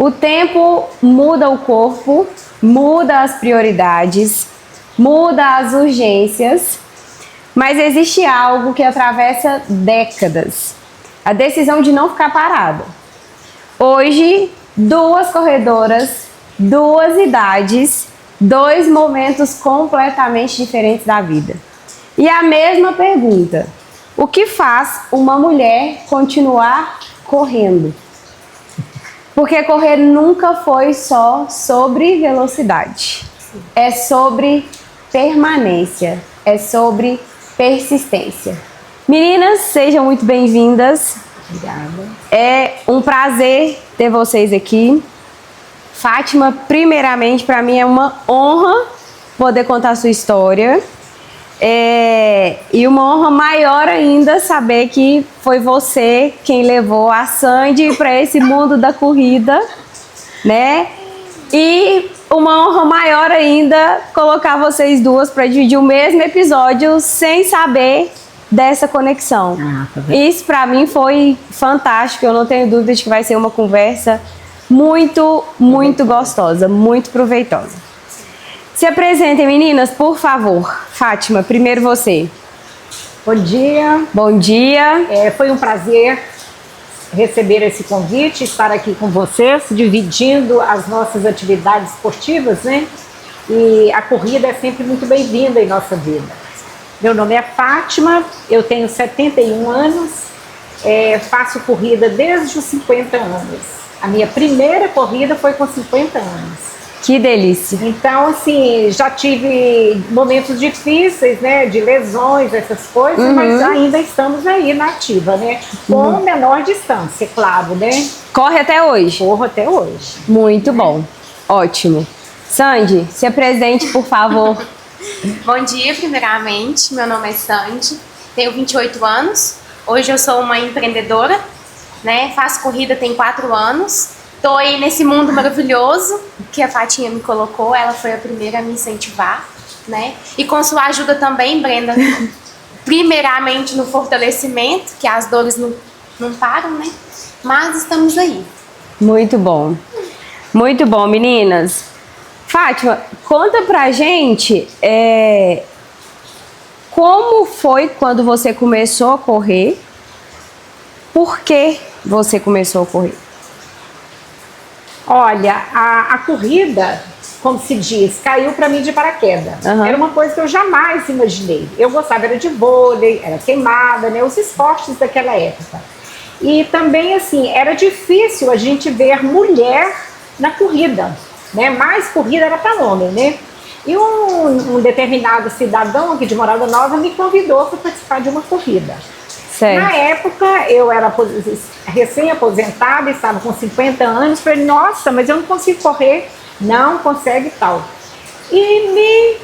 O tempo muda o corpo, muda as prioridades, muda as urgências, mas existe algo que atravessa décadas. A decisão de não ficar parada. Hoje, 2 corredoras, 2 idades, 2 momentos completamente diferentes da vida. E a mesma pergunta: o que faz uma mulher continuar correndo? Porque correr nunca foi só sobre velocidade. É sobre permanência, é sobre persistência. Meninas, sejam muito bem-vindas. Obrigada. É um prazer ter vocês aqui. Fátima, primeiramente, para mim é uma honra poder contar a sua história. E uma honra maior ainda saber que foi você quem levou a Sandy para esse mundo da corrida, né? E uma honra maior ainda colocar vocês duas para dividir o mesmo episódio sem saber dessa conexão. Isso para mim foi fantástico. Eu não tenho dúvida de que vai ser uma conversa muito, muito gostosa, muito proveitosa. Se apresentem, meninas, por favor. Fátima, primeiro você. Bom dia. Bom dia. Foi um prazer receber esse convite, estar aqui com vocês, dividindo as nossas atividades esportivas, né? E a corrida é sempre muito bem-vinda em nossa vida. Meu nome é Fátima, eu tenho 71 anos, faço corrida desde os 50 anos. A minha primeira corrida foi com 50 anos. Que delícia. Então, assim, já tive momentos difíceis, né, de lesões, essas coisas, mas ainda estamos aí na ativa, né, com menor distância, claro, né. Corre até hoje? Corro até hoje. Muito bom, ótimo. Sandy, se apresente, por favor. Bom dia, primeiramente, meu nome é Sandy, tenho 28 anos, hoje eu sou uma empreendedora, né, faço corrida tem 4 anos. Estou aí nesse mundo maravilhoso que a Fatinha me colocou, ela foi a primeira a me incentivar, né? E com sua ajuda também, Brenda, primeiramente no fortalecimento, que as dores não param, né? Mas estamos aí. Muito bom, meninas. Fátima, conta pra gente como foi quando você começou a correr, por que você começou a correr? Olha, a corrida, como se diz, caiu para mim de paraquedas. Era uma coisa que eu jamais imaginei. Eu gostava era de vôlei, era queimada, né? Os esportes daquela época. E também, assim, era difícil a gente ver mulher na corrida, né? Mais corrida era para homem, né? E um determinado cidadão aqui de Morada Nova me convidou para participar de uma corrida. Certo. Na época, eu era recém-aposentada, estava com 50 anos, falei, nossa, mas eu não consigo correr, não consegue tal. E me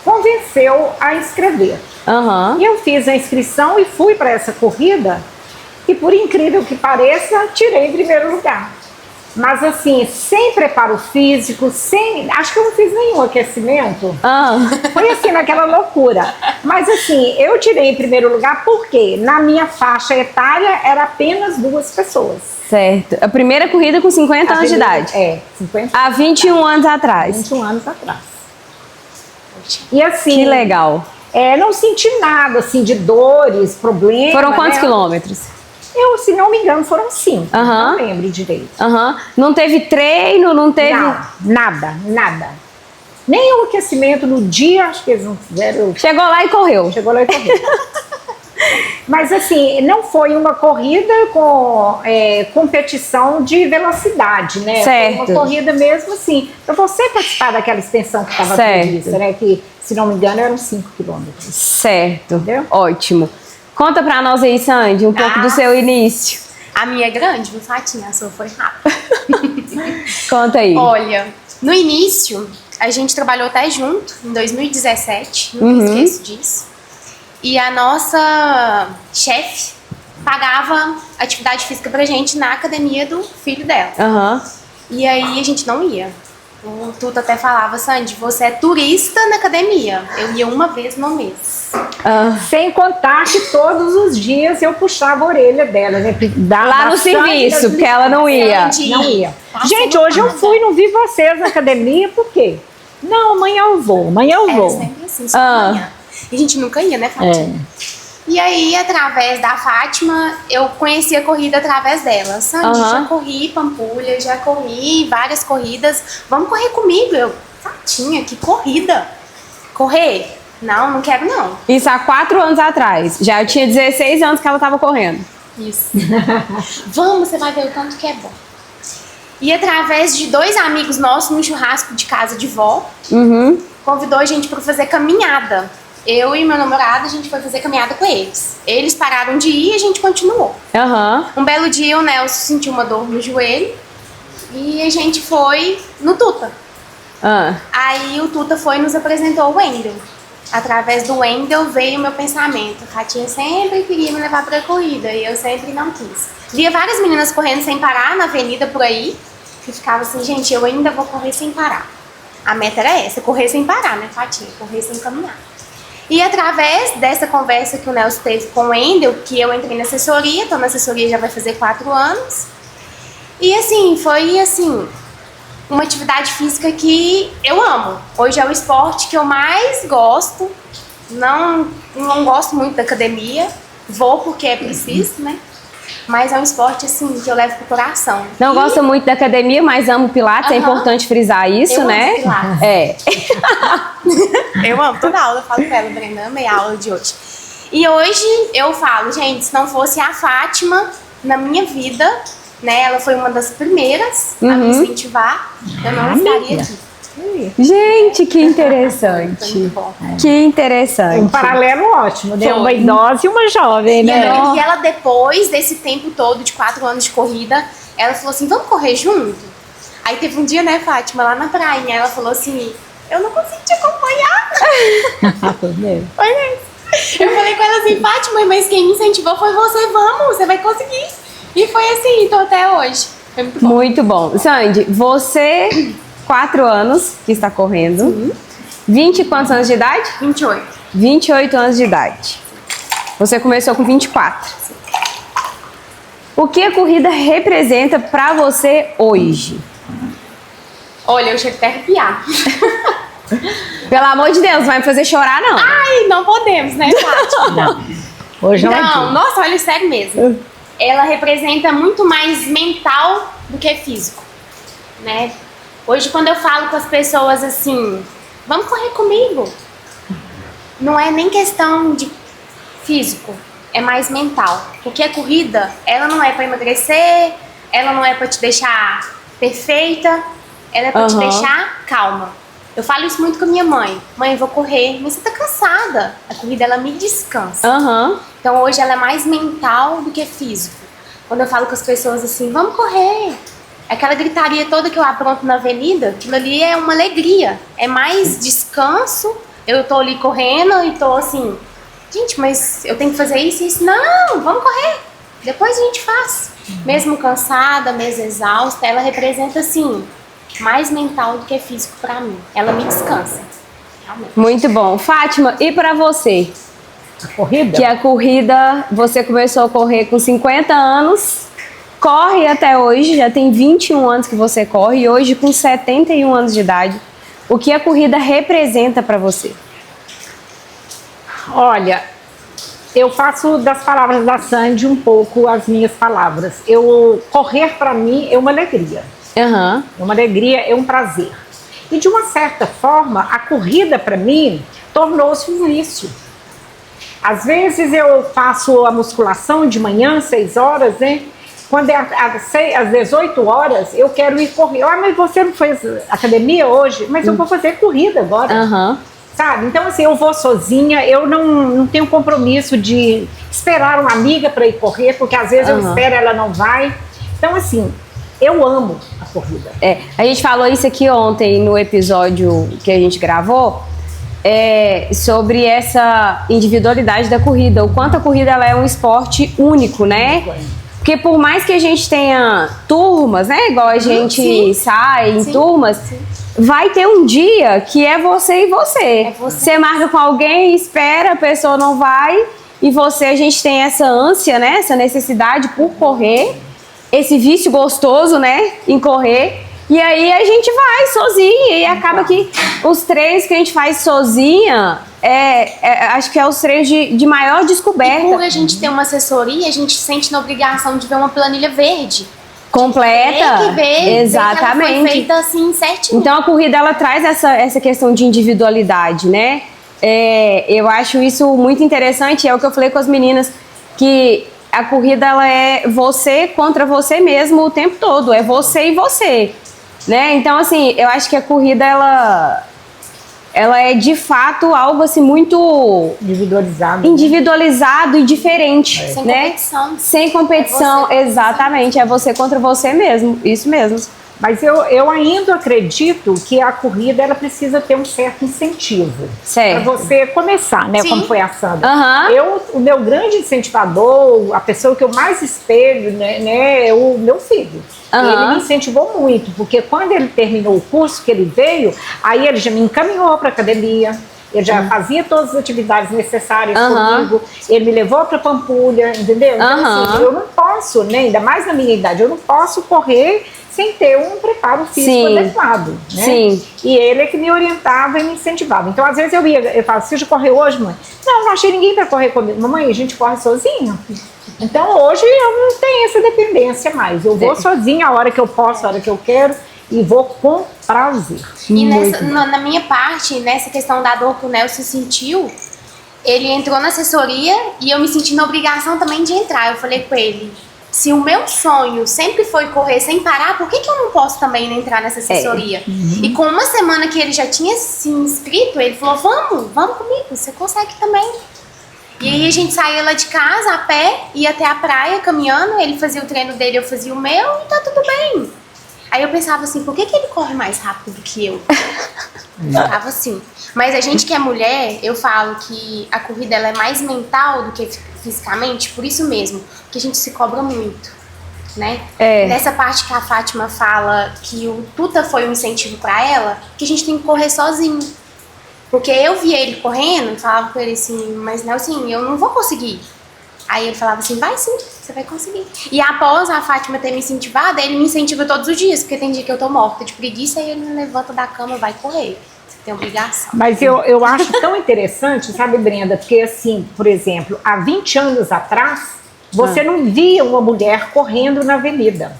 convenceu a inscrever. E eu fiz a inscrição e fui para essa corrida, e por incrível que pareça, tirei em primeiro lugar. Mas assim, sem preparo físico, acho que eu não fiz nenhum aquecimento. Foi assim, naquela loucura. Mas assim, eu tirei em primeiro lugar porque na minha faixa etária era apenas 2 pessoas. Certo. A primeira corrida com 50 anos de idade. 50 Há 21 anos atrás. 21 anos atrás. E assim... Que legal. Não senti nada assim de dores, problemas. Foram quantos quilômetros? Eu, se não me engano, foram 5. Não lembro direito. Não teve treino, não teve... Não, nada. Nem o aquecimento no dia, acho que eles não fizeram. Chegou lá e correu. Mas assim, não foi uma corrida com competição de velocidade, né? Certo. Foi uma corrida mesmo assim, para você participar daquela extensão que estava prevista, né? Que, se não me engano, eram 5 quilômetros. Certo. Entendeu? Ótimo. Conta pra nós aí, Sandy, um pouco do seu início. A minha é grande, viu, Fatinha? A sua foi rápida. Conta aí. Olha, no início, a gente trabalhou até junto, em 2017, nunca esqueço disso. E a nossa chefe pagava atividade física pra gente na academia do filho dela. E aí a gente não ia. O Tuto até falava, Sandy, você é turista na academia. Eu ia uma vez no mês. Sem contar que todos os dias eu puxava a orelha dela, né? Lá no serviço, porque ela não ia. Não ia. Gente, hoje eu fui, não vi vocês na academia, por quê? Não, amanhã eu vou, amanhã eu vou. Sempre assim, só amanhã. E a gente nunca ia, né, Fátima? E aí, através da Fátima, eu conheci a corrida através dela. Sandy, já corri Pampulha, já corri várias corridas. Vamos correr comigo? Eu, Fatinha, que corrida? Correr? Não, não quero não. Isso há 4 anos atrás. Já eu tinha 16 anos que ela tava correndo. Isso. Vamos, você vai ver o tanto que é bom. E através de 2 amigos nossos, num churrasco de casa de vó, convidou a gente para fazer caminhada. Eu e meu namorado, a gente foi fazer caminhada com eles. Eles pararam de ir e a gente continuou. Um belo dia o Nelson sentiu uma dor no joelho e a gente foi no Tuta. Aí o Tuta foi e nos apresentou o Wendel. Através do Wendel veio o meu pensamento. A Fatinha sempre queria me levar para a corrida e eu sempre não quis. Via várias meninas correndo sem parar na avenida por aí. Que ficava assim, gente, eu ainda vou correr sem parar. A meta era essa, correr sem parar, né, Fatinha? Correr sem caminhar. E através dessa conversa que o Nelson teve com o Wendel, que eu entrei na assessoria, então na assessoria já vai fazer 4 anos. E assim, foi assim, uma atividade física que eu amo. Hoje é o esporte que eu mais gosto. Não gosto muito da academia. Vou porque é preciso, né? Mas é um esporte, assim, que eu levo pro coração. Não gosto muito da academia, mas amo Pilates. É importante frisar isso, né? Amo Pilates. Eu amo toda aula. Eu falo pra ela, Brenda, amei a aula de hoje. E hoje eu falo, gente, se não fosse a Fátima na minha vida, né? Ela foi uma das primeiras a me incentivar. Eu não estaria aqui. Gente, que interessante. Que interessante. Um paralelo ótimo, né? Uma idosa e uma jovem, né? E ela, depois desse tempo todo, de 4 anos de corrida, ela falou assim, vamos correr junto? Aí teve um dia, né, Fátima, lá na praia, ela falou assim, eu não consigo te acompanhar. Foi mesmo? Foi mesmo. Eu falei com ela assim, Fátima, mas quem me incentivou foi você, vamos, você vai conseguir. E foi assim, então até hoje. Foi muito bom. Muito bom. Sandy, você... 4 anos que está correndo. 20 e quantos anos de idade? 28. 28 anos de idade. Você começou com 24. O que a corrida representa para você hoje? Olha, eu chego até a arrepiar. Pelo amor de Deus, não vai me fazer chorar, não. Ai, não podemos, né, Fátima? Não. Hoje não, nossa, olha, sério mesmo. Ela representa muito mais mental do que físico, né? Hoje, quando eu falo com as pessoas assim, vamos correr comigo, não é nem questão de físico, é mais mental. Porque a corrida, ela não é para emagrecer, ela não é para te deixar perfeita, ela é para te deixar calma. Eu falo isso muito com a minha mãe. Mãe, eu vou correr, mas você tá cansada. A corrida, ela me descansa. Então, hoje, ela é mais mental do que físico. Quando eu falo com as pessoas assim, vamos correr. Aquela gritaria toda que eu apronto na avenida, aquilo ali é uma alegria. É mais descanso. Eu tô ali correndo e tô assim, gente, mas eu tenho que fazer isso e isso. Não, vamos correr. Depois a gente faz. Mesmo cansada, mesmo exausta, ela representa assim, mais mental do que físico pra mim. Ela me descansa. Realmente. Muito bom. Fátima, e pra você? A corrida? Que a corrida, você começou a correr com 50 anos... Corre até hoje, já tem 21 anos que você corre e hoje com 71 anos de idade. O que a corrida representa para você? Olha, eu faço das palavras da Sandy um pouco as minhas palavras. Correr para mim é uma alegria. É uma alegria, é um prazer. E de uma certa forma, a corrida para mim tornou-se um vício. Às vezes eu faço a musculação de manhã, 6 horas, né? Quando é às 18 horas, eu quero ir correr. Mas você não fez academia hoje? Mas eu vou fazer corrida agora. Sabe? Então, assim, eu vou sozinha, eu não tenho compromisso de esperar uma amiga para ir correr, porque às vezes eu espero e ela não vai. Então, assim, eu amo a corrida. A gente falou isso aqui ontem no episódio que a gente gravou, sobre essa individualidade da corrida, o quanto a corrida ela é um esporte único, né? Porque por mais que a gente tenha turmas, né? Igual a gente sai em turmas, vai ter um dia que é você e você. Você marca com alguém, espera, a pessoa não vai. E a gente tem essa ânsia, né? Essa necessidade por correr. Esse vício gostoso, né? Em correr. E aí a gente vai sozinha. E acaba que os treinos que a gente faz sozinha... acho que é os treinos de maior descoberta. E por a gente ter uma assessoria, a gente se sente na obrigação de ver uma planilha verde. Completa. Tem que ver, exatamente. Que ela foi feita assim, certinho. Então a corrida, ela traz essa questão de individualidade, né? Eu acho isso muito interessante. É o que eu falei com as meninas, que a corrida, ela é você contra você mesmo o tempo todo. É você e você, né? Então, assim, eu acho que a corrida, ela é de fato algo assim muito individualizado e diferente, Sem né? competição. Sem competição, exatamente. É você contra você mesmo, isso mesmo. Mas eu ainda acredito que a corrida, ela precisa ter um certo incentivo. Certo. Para você começar, né? Sim. Como foi a Sandra. Uhum. O meu grande incentivador, a pessoa que eu mais espelho, né, é o meu filho. Uhum. Ele me incentivou muito, porque quando ele terminou o curso que ele veio, aí ele já me encaminhou para academia. Ele já fazia todas as atividades necessárias comigo. Ele me levou para Pampulha, entendeu? Então, assim, eu não posso, né, ainda mais na minha idade, eu não posso correr sem ter um preparo físico adequado, né? Sim. E ele é que me orientava e me incentivava. Então, às vezes eu falava, você já correu hoje, mãe? Não achei ninguém para correr comigo. Mamãe, a gente corre sozinho. Então, hoje eu não tenho essa dependência mais. Eu vou sozinha a hora que eu posso, a hora que eu quero. E vou com prazer. E na minha parte, nessa questão da dor que o Nelson sentiu, ele entrou na assessoria e eu me senti na obrigação também de entrar. Eu falei com ele, se o meu sonho sempre foi correr sem parar, por que eu não posso também entrar nessa assessoria? E com uma semana que ele já tinha se inscrito, ele falou, vamos comigo, você consegue também. E aí a gente saía lá de casa a pé, ia até a praia caminhando, ele fazia o treino dele, eu fazia o meu e tá tudo bem. Aí eu pensava assim, por que ele corre mais rápido que eu? Tava assim. Mas a gente que é mulher, eu falo que a corrida, ela é mais mental do que fisicamente, por isso mesmo, porque a gente se cobra muito, né? Nessa parte que a Fátima fala que o Tuta foi um incentivo pra ela, que a gente tem que correr sozinho. Porque eu via ele correndo e falava com ele assim, mas Nelson, eu não vou conseguir. Aí ele falava assim, vai sim, você vai conseguir. E após a Fátima ter me incentivado, ele me incentiva todos os dias, porque tem dia que eu tô morta de preguiça e ele me levanta da cama, vai correr. Você tem obrigação. Mas eu acho tão interessante, sabe, Brenda, porque assim, por exemplo, há 20 anos atrás, você não via uma mulher correndo na avenida.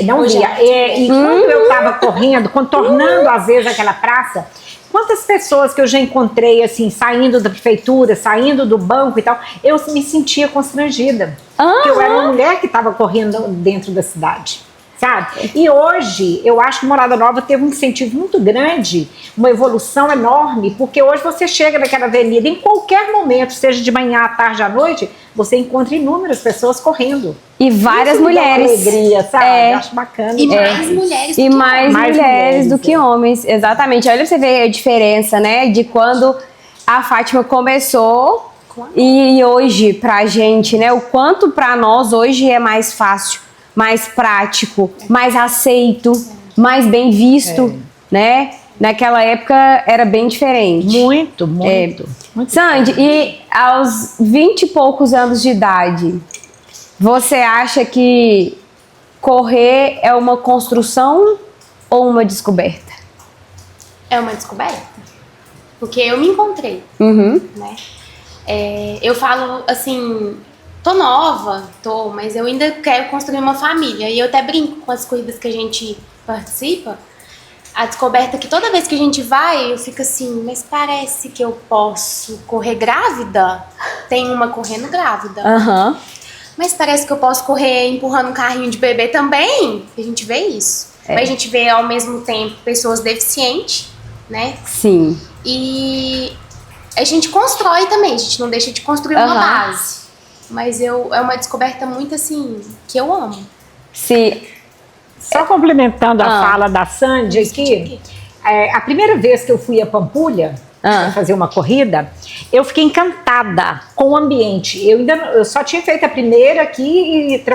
Não via. E quando eu tava correndo, contornando às vezes aquela praça, quantas pessoas que eu já encontrei, assim, saindo da prefeitura, saindo do banco e tal, eu me sentia constrangida. Porque eu era uma mulher que estava correndo dentro da cidade, sabe? E hoje, eu acho que Morada Nova teve um incentivo muito grande, uma evolução enorme, porque hoje você chega naquela avenida, em qualquer momento, seja de manhã, à tarde, à noite, você encontra inúmeras pessoas correndo. E várias mulheres. Alegria, sabe? Eu acho bacana. E mais mulheres e mais mulheres do que é. homens, exatamente. Olha pra você ver a diferença, né? De quando a Fátima começou e hoje pra gente, né? O quanto pra nós hoje é mais fácil, mais prático, mais aceito, mais bem visto, né? Naquela época era bem diferente. Muito. Sandy, e aos 20 e poucos anos de idade, você acha que correr é uma construção ou uma descoberta? É uma descoberta. Porque eu me encontrei, né? Eu falo assim, tô nova, mas eu ainda quero construir uma família. E eu até brinco com as corridas que a gente participa. A descoberta que toda vez que a gente vai, eu fico assim, mas parece que eu posso correr grávida? Tem uma correndo grávida. Mas parece que eu posso correr empurrando um carrinho de bebê também. A gente vê isso. Mas a gente vê ao mesmo tempo pessoas deficientes, né? Sim. E a gente constrói também, a gente não deixa de construir uma base. Mas é uma descoberta muito assim, que eu amo. Sim. Só complementando a fala da Sandy aqui, a primeira vez que eu fui a Pampulha, pra fazer uma corrida, eu fiquei encantada com o ambiente. Eu só tinha feito a primeira aqui e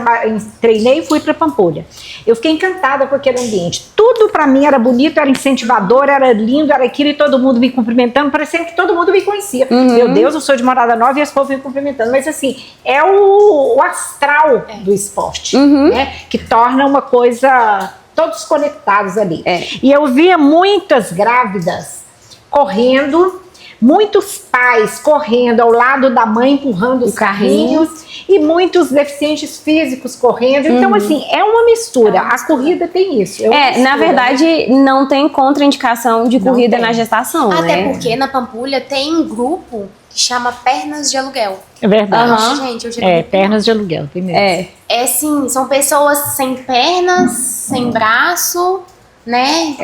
treinei e fui para Pampulha. Eu fiquei encantada com aquele ambiente. Tudo para mim era bonito, era incentivador, era lindo, era aquilo, e todo mundo me cumprimentando, parecendo que todo mundo me conhecia. Meu Deus, eu sou de Morada Nova e esse povo me cumprimentando. Mas assim, é o astral do esporte, né? Que torna uma coisa... todos conectados ali. E eu via muitas grávidas correndo, muitos pais correndo ao lado da mãe, empurrando os carrinhos, e muitos deficientes físicos correndo. Então, assim, é uma mistura. A corrida tem isso. Na verdade, não tem contraindicação de corrida na gestação, Até né? porque na Pampulha tem um grupo que chama Pernas de Aluguel. É verdade. Gente, eu já pernas de aluguel, tem mesmo. É sim, são pessoas sem pernas, sem braço, né?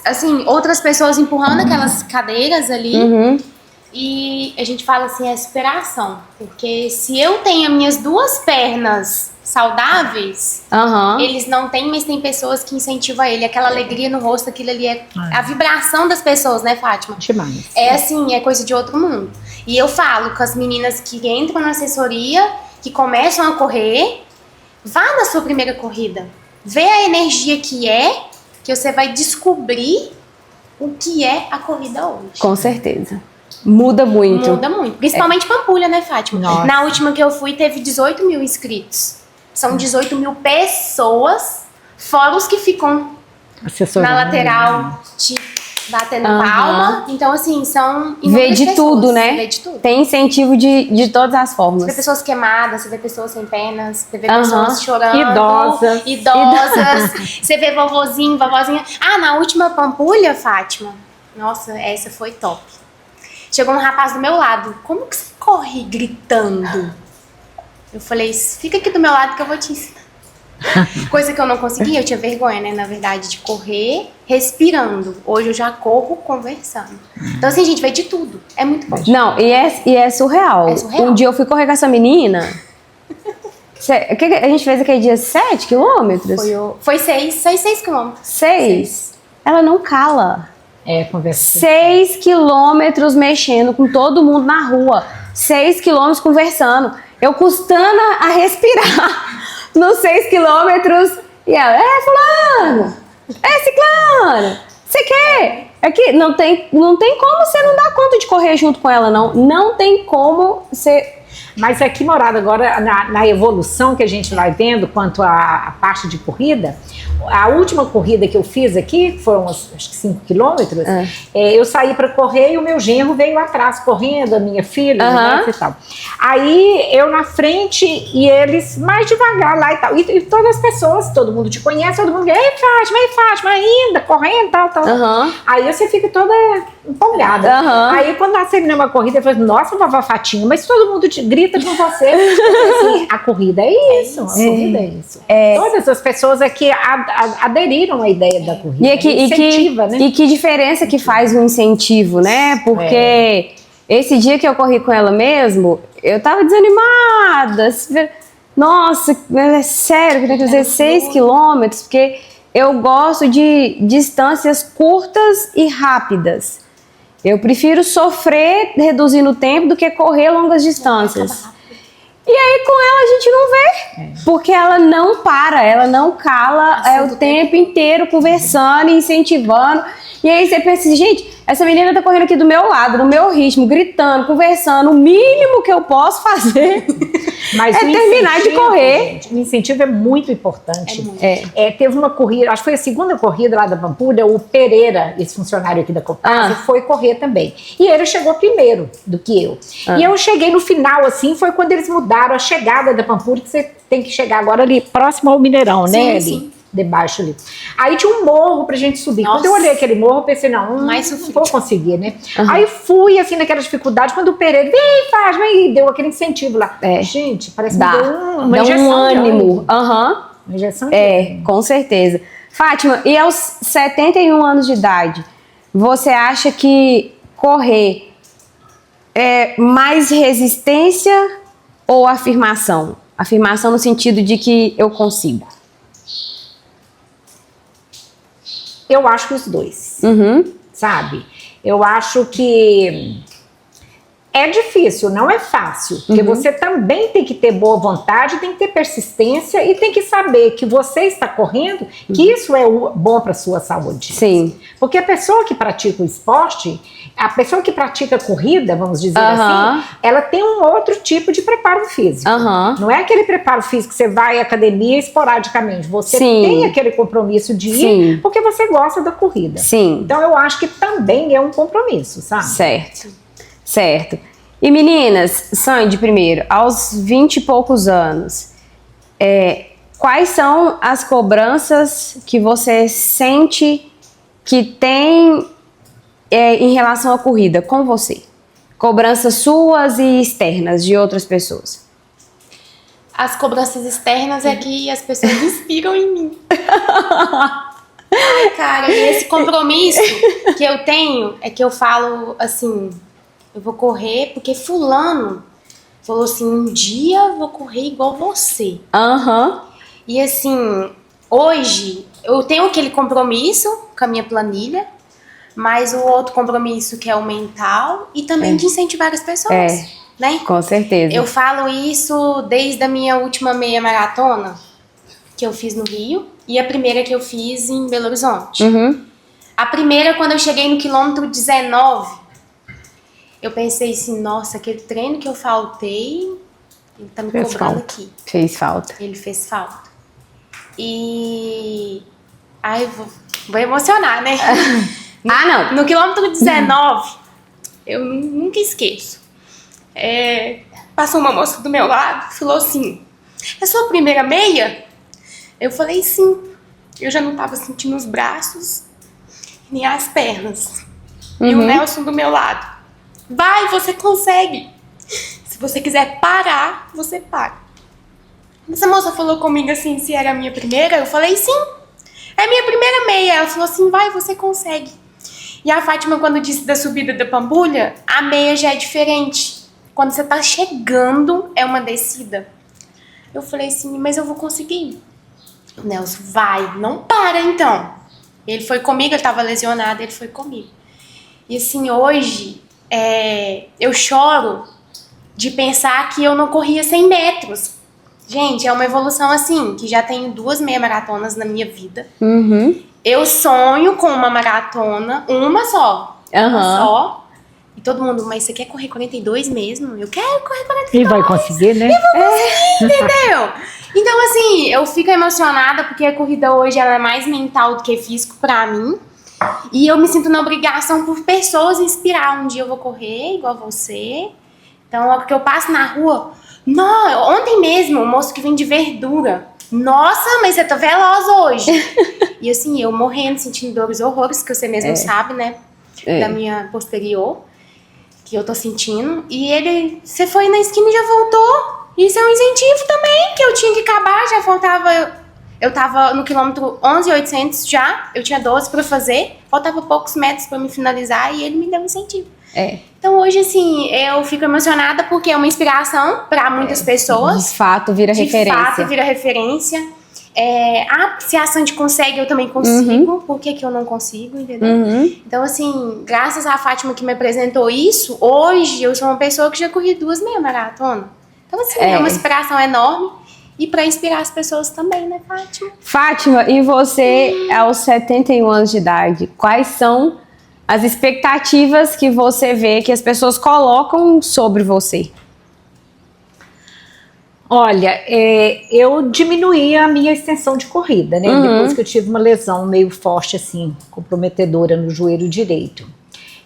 Assim, outras pessoas empurrando aquelas cadeiras ali. E a gente fala assim, é superação. Porque se eu tenho as minhas duas pernas saudáveis, eles não têm, mas tem pessoas que incentivam ele. Aquela alegria no rosto, aquilo ali é a vibração das pessoas, né, Fátima? Demais. É assim, é coisa de outro mundo. E eu falo com as meninas que entram na assessoria, que começam a correr, vá na sua primeira corrida. Vê a energia que você vai descobrir o que é a corrida hoje. Com certeza. Muda muito. Muda muito. Principalmente Pampulha, né, Fátima? Nossa. Na última que eu fui, teve 18 mil inscritos. São 18 mil pessoas, fora os que ficam na lateral, te batendo palma. Então, assim, são Vê de pessoas. tudo, né? Vê de tudo. Tem incentivo de todas as formas. Você vê pessoas queimadas, você vê pessoas sem pernas, você vê pessoas chorando. Idosas. Você vê vovozinho, vovozinha. Na última Pampulha, Fátima, nossa, essa foi top. Chegou um rapaz do meu lado. Como que você corre gritando? Eu falei, fica aqui do meu lado que eu vou te ensinar. Coisa que eu não conseguia, eu tinha vergonha, né, na verdade, de correr respirando. Hoje eu já corro conversando. Então, assim, a gente vê de tudo. É muito bom. Não, e é surreal. Um dia eu fui correr com essa menina. O que a gente fez aquele dia? 7 quilômetros? Foi 6 quilômetros. 6? Ela não cala. Conversa. 6 quilômetros mexendo com todo mundo na rua. 6 quilômetros conversando. Eu custando a respirar nos 6 quilômetros. E ela, fulano, ciclano, você quer? Aqui, não tem como você não dar conta de correr junto com ela, não. Não tem como você... Mas aqui, Morada, agora na evolução que a gente vai vendo quanto à parte de corrida, a última corrida que eu fiz aqui, foram acho que 5 quilômetros, eu saí para correr e o meu genro veio atrás correndo, a minha filha, e tal. Aí eu na frente e eles mais devagar lá e tal. E todas as pessoas, todo mundo te conhece, todo mundo, ei Fátima, ainda, correndo, tal. Aí você fica toda empolgada. Aí quando nós terminamos a corrida, eu falei, nossa, vovó Fatinha, mas todo mundo grita com você. Assim, a corrida é isso. A corrida é isso. Todas as pessoas aqui aderiram à ideia da corrida. Né? E que diferença que faz o incentivo, né? Porque esse dia que eu corri com ela mesmo, eu tava desanimada. Nossa, é sério, eu tenho que fazer 6 quilômetros, porque eu gosto de distâncias curtas e rápidas. Eu prefiro sofrer reduzindo o tempo do que correr longas distâncias. E aí com ela a gente não vê, porque ela não para, ela não cala, o tempo inteiro conversando, incentivando. E aí você pensa assim, gente, essa menina tá correndo aqui do meu lado, no meu ritmo, gritando, conversando. O mínimo que eu posso fazer é terminar de correr. Gente, o incentivo é muito importante. Teve uma corrida, acho que foi a segunda corrida lá da Pampulha, o Pereira, esse funcionário aqui da Copasa, foi correr também. E ele chegou primeiro do que eu. E eu cheguei no final, assim, foi quando eles mudaram a chegada da Pampulha, que você tem que chegar agora ali, próximo ao Mineirão, né? Sim. Debaixo ali. Aí tinha um morro pra gente subir. Nossa. Quando eu olhei aquele morro, eu pensei, não vou conseguir, né? Aí fui, assim, naquela dificuldade, quando o Pereira, vem, faz, e deu aquele incentivo lá. Gente, parece que deu uma injeção ânimo. Uma injeção de ânimo. Com certeza. Fátima, e aos 71 anos de idade, você acha que correr é mais resistência ou afirmação? Afirmação no sentido de que eu consigo. Eu acho que os dois, sabe? Eu acho que é difícil, não é fácil, porque você também tem que ter boa vontade, tem que ter persistência e tem que saber que você está correndo, que isso é bom para a sua saúde. Sim. Porque a pessoa que pratica o esporte, a pessoa que pratica corrida, vamos dizer assim, ela tem um outro tipo de preparo físico. Não é aquele preparo físico que você vai à academia esporadicamente. Você tem aquele compromisso de ir porque você gosta da corrida. Então eu acho que também é um compromisso, sabe? Certo. E meninas, Sandy, primeiro, aos 20 e poucos anos, quais são as cobranças que você sente que tem em relação à corrida com você? Cobranças suas e externas de outras pessoas. As cobranças externas é que as pessoas inspiram em mim. Ai, cara, e esse compromisso que eu tenho é que eu falo assim, eu vou correr porque fulano falou assim, um dia eu vou correr igual você. E assim, hoje eu tenho aquele compromisso com a minha planilha, mas o outro compromisso que é o mental e também de incentivar as pessoas, né? Com certeza. Eu falo isso desde a minha última meia maratona que eu fiz no Rio e a primeira que eu fiz em Belo Horizonte. A primeira, quando eu cheguei no quilômetro 19, eu pensei assim, nossa, aquele treino que eu faltei, ele tá me cobrando aqui. Fez falta. Ele fez falta. E... ai, vou emocionar, né? Não. No quilômetro 19, eu nunca esqueço. Passou uma moça do meu lado, falou assim, é sua primeira meia? Eu falei sim. Eu já não tava sentindo os braços, nem as pernas. E o Nelson do meu lado. Vai, você consegue. Se você quiser parar, você para. Essa moça falou comigo assim, se era a minha primeira. Eu falei, sim, é a minha primeira meia. Ela falou assim, vai, você consegue. E a Fátima, quando disse da subida da Pampulha, a meia já é diferente. Quando você tá chegando, é uma descida. Eu falei assim, mas eu vou conseguir. O Nelson, vai, não para então. Ele foi comigo, ele tava lesionado, ele foi comigo. E assim, hoje... eu choro de pensar que eu não corria 100 metros. Gente, é uma evolução assim, que já tenho 2 meia maratonas na minha vida. Eu sonho com uma maratona, uma só. Uma só. E todo mundo, mas você quer correr 42 mesmo? Eu quero correr 42. E vai conseguir, né? E vou conseguir, entendeu? Então, assim, eu fico emocionada porque a corrida hoje ela é mais mental do que físico pra mim. E eu me sinto na obrigação por pessoas inspirar. Um dia eu vou correr igual você. Então, porque eu passo na rua... Não, ontem mesmo, o moço que vende verdura. Nossa, mas você tá veloz hoje. E assim, eu morrendo, sentindo dores horrores, que você mesmo sabe, né? Da minha posterior, que eu tô sentindo. E ele, você foi na esquina e já voltou. Isso é um incentivo também, que eu tinha que acabar, já faltava... Eu tava no quilômetro 11.800 já, eu tinha 12 pra fazer, faltava poucos metros pra me finalizar e ele me deu um incentivo. Então hoje, assim, eu fico emocionada porque é uma inspiração pra muitas pessoas. De fato, vira referência. De fato, vira referência. Se a Sandy consegue, eu também consigo. Por que eu não consigo, entendeu? Então, assim, graças à Fátima que me apresentou isso, hoje eu sou uma pessoa que já corri 2 meia maratona. Então, assim, é uma inspiração enorme. E para inspirar as pessoas também, né, Fátima? Fátima, e você, aos 71 anos de idade, quais são as expectativas que você vê que as pessoas colocam sobre você? Olha, eu diminuí a minha extensão de corrida, né? Depois que eu tive uma lesão meio forte, assim, comprometedora no joelho direito.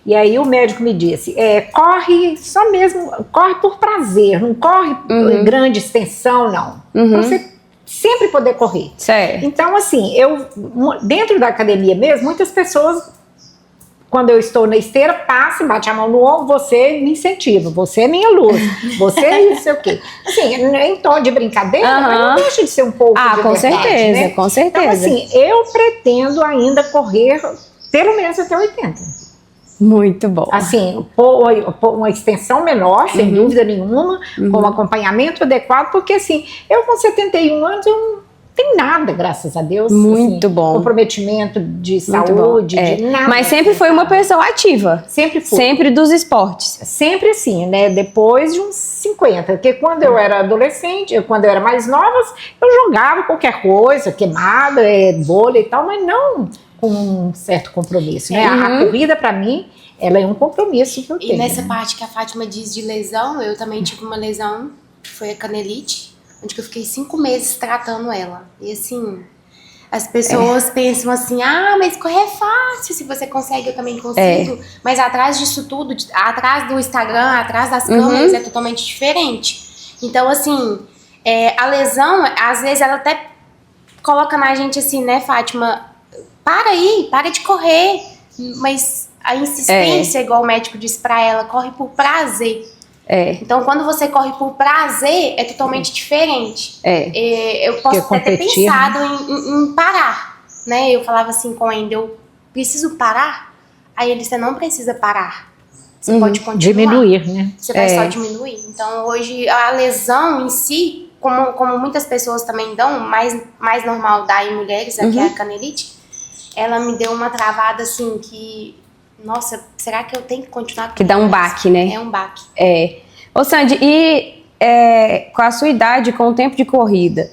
E aí o médico me disse, corre só mesmo, corre por prazer, não corre grande extensão, não. Pra você sempre poder correr. Certo. Então, assim, dentro da academia mesmo, muitas pessoas, quando eu estou na esteira, passa e bate a mão no ombro, você me incentiva, você é minha luz, você é não sei o quê. Assim, em tom de brincadeira, mas não deixa de ser um pouco de com verdade, certeza, né? com certeza. Então, assim, eu pretendo ainda correr pelo menos até 80. Muito bom. Assim, uma extensão menor, sem dúvida nenhuma, com um acompanhamento adequado, porque assim, eu com 71 anos, tem nada, graças a Deus. Muito assim, bom. Comprometimento de Muito saúde, bom. de nada. Mas sempre foi uma pessoa ativa. Sempre fui. Sempre dos esportes. Sempre assim, né? Depois de uns 50. Porque quando eu era adolescente, quando eu era mais nova, eu jogava qualquer coisa, queimada, vôlei e tal, mas não com um certo compromisso, né? A corrida, pra mim, ela é um compromisso que eu tenho. E nessa parte que a Fátima diz de lesão, eu também tive uma lesão, que foi a canelite, onde eu fiquei 5 meses tratando ela. E assim, as pessoas pensam assim, mas correr é fácil, se você consegue, eu também consigo. Mas atrás disso tudo, atrás do Instagram, atrás das câmeras, é totalmente diferente. Então, assim, a lesão, às vezes, ela até coloca na gente assim, né, Fátima, para de correr. Mas a insistência, igual o médico disse pra ela, corre por prazer. Então, quando você corre por prazer, é totalmente diferente. Eu posso até ter pensado em parar, né? Eu falava assim com o Ender, eu preciso parar? Aí ele, você não precisa parar. Você pode continuar. Diminuir, né? Você vai só diminuir. Então, hoje, a lesão em si, como muitas pessoas também dão, mais normal dá em mulheres, que é a canelite, ela me deu uma travada assim que... Nossa, será que eu tenho que continuar? Que dá um baque, né? É um baque. Ô Sandy, e com a sua idade, com o tempo de corrida,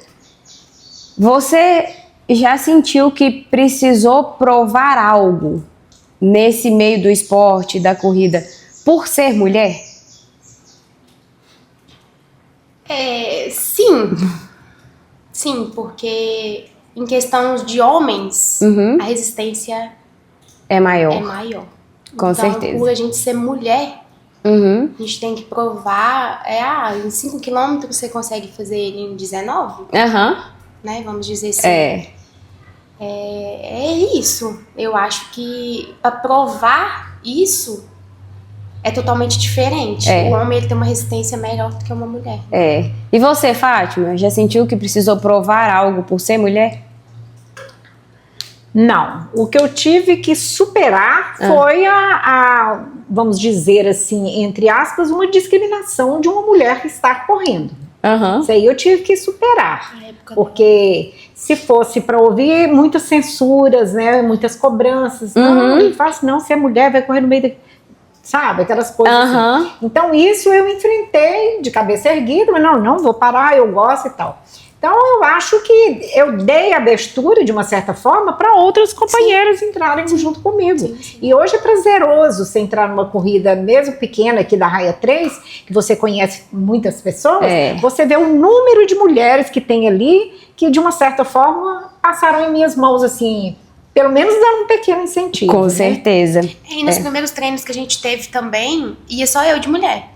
você já sentiu que precisou provar algo nesse meio do esporte, da corrida, por ser mulher? Sim. Sim, porque em questão de homens, a resistência é maior. Com certeza. Por a gente ser mulher, a gente tem que provar, em 5 km você consegue fazer ele em 19, né? Vamos dizer assim. É isso. Eu acho que para provar isso é totalmente diferente. O homem, ele tem uma resistência melhor do que uma mulher. E você, Fátima, já sentiu que precisou provar algo por ser mulher? Não, o que eu tive que superar foi vamos dizer assim, entre aspas, uma discriminação de uma mulher estar correndo. Isso aí eu tive que superar, porque se fosse para ouvir muitas censuras, né, muitas cobranças, não, ele fala assim, não, se é mulher vai correr no meio sabe, aquelas coisas assim. Então isso eu enfrentei de cabeça erguida, mas não vou parar, eu gosto e tal. Então, eu acho que eu dei abertura, de uma certa forma, para outras companheiras entrarem junto comigo. E hoje é prazeroso você entrar numa corrida, mesmo pequena, aqui da Raia 3, que você conhece muitas pessoas, você vê o número de mulheres que tem ali, que, de uma certa forma, passaram em minhas mãos, assim, pelo menos dando um pequeno incentivo. Com certeza. E nos primeiros treinos que a gente teve também, ia só eu de mulher.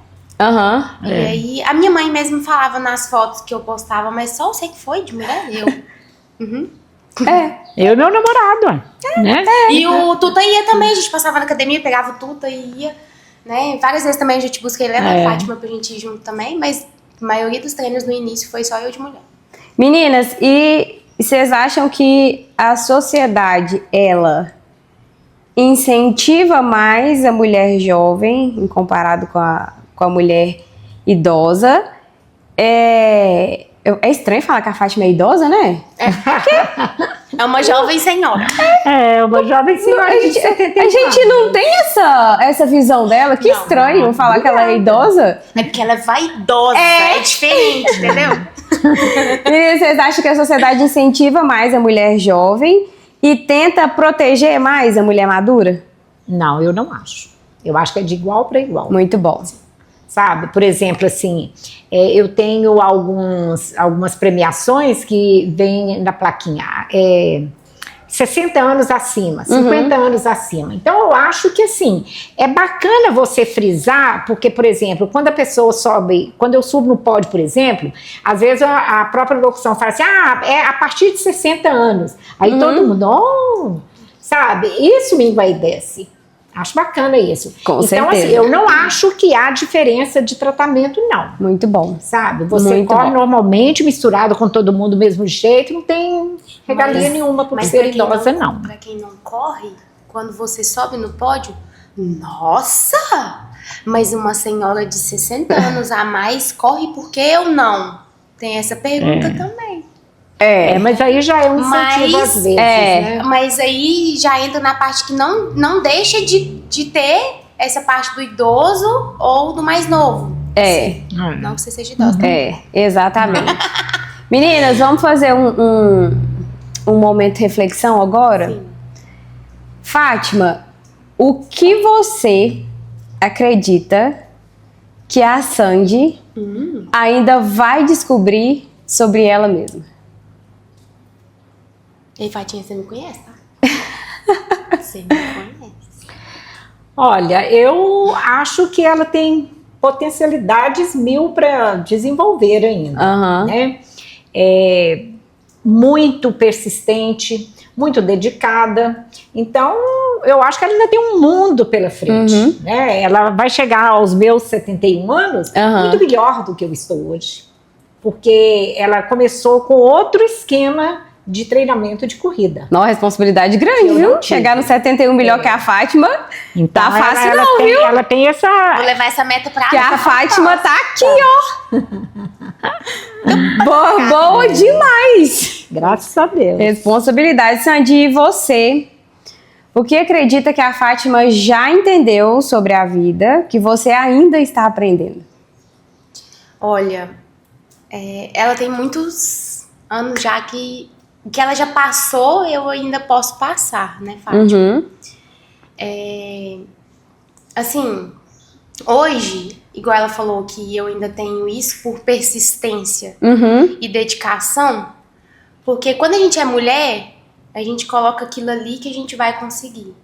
E aí, a minha mãe mesmo falava nas fotos que eu postava, mas só eu sei que foi de mulher, eu. Eu e meu namorado, né? E o Tuta ia também, a gente passava na academia, pegava o Tuta e ia, né? Várias vezes também a gente busca ele, a Fátima, pra gente ir junto também, mas a maioria dos treinos no início foi só eu de mulher. Meninas, e vocês acham que a sociedade, ela incentiva mais a mulher jovem, em comparado com a mulher idosa? É estranho falar que a Fátima é idosa, né? É uma jovem senhora. Uma jovem senhora. A gente não tem essa visão dela. Que estranho falar que ela é idosa. É porque ela é vaidosa, é diferente, entendeu? E vocês acham que a sociedade incentiva mais a mulher jovem e tenta proteger mais a mulher madura? Não, eu não acho. Eu acho que é de igual para igual. Muito bom. Sabe, por exemplo, assim, eu tenho algumas premiações que vêm na plaquinha, 60 anos acima, 50 anos acima. Então, eu acho que, assim, é bacana você frisar, porque, por exemplo, quando a pessoa sobe, quando eu subo no pódio, por exemplo, às vezes a própria locução fala assim, é a partir de 60 anos. Aí todo mundo, sabe, isso me envaidece. Acho bacana isso. Com certeza. Então, assim, eu não acho que há diferença de tratamento, não. Muito bom. Sabe? Você corre normalmente, misturado com todo mundo do mesmo jeito, não tem regalia nenhuma por ser idosa, não. Pra quem não corre, quando você sobe no pódio, nossa! Mas uma senhora de 60 anos a mais corre, por que eu não? Tem essa pergunta também. Mas aí já é um incentivo às vezes, né? Mas aí já entra na parte que não deixa de ter essa parte do idoso ou do mais novo. Não que você seja idosa. Exatamente. Meninas, vamos fazer um momento de reflexão agora? Sim. Fátima, o que você acredita que a Sandy ainda vai descobrir sobre ela mesma? Ei, Fatinha, você me conhece, tá? Você me conhece. Olha, eu acho que ela tem potencialidades mil para desenvolver ainda, né? É muito persistente, muito dedicada. Então, eu acho que ela ainda tem um mundo pela frente, né? Ela vai chegar aos meus 71 anos muito melhor do que eu estou hoje. Porque ela começou com outro esquema de treinamento de corrida. Uma responsabilidade grande, viu? Chegar no 71 melhor que a Fátima, então, tá fácil ela não, tem, viu? Ela tem essa... Vou levar essa meta pra Que a Fátima tá aqui, ó. Boa demais. Graças a Deus. Responsabilidade, Sandy. E você? O que acredita que a Fátima já entendeu sobre a vida, que você ainda está aprendendo? Olha, ela tem muitos anos já que o que ela já passou, eu ainda posso passar, né, Fátima? Assim, hoje, igual ela falou que eu ainda tenho isso por persistência e dedicação, porque quando a gente é mulher, a gente coloca aquilo ali que a gente vai conseguir.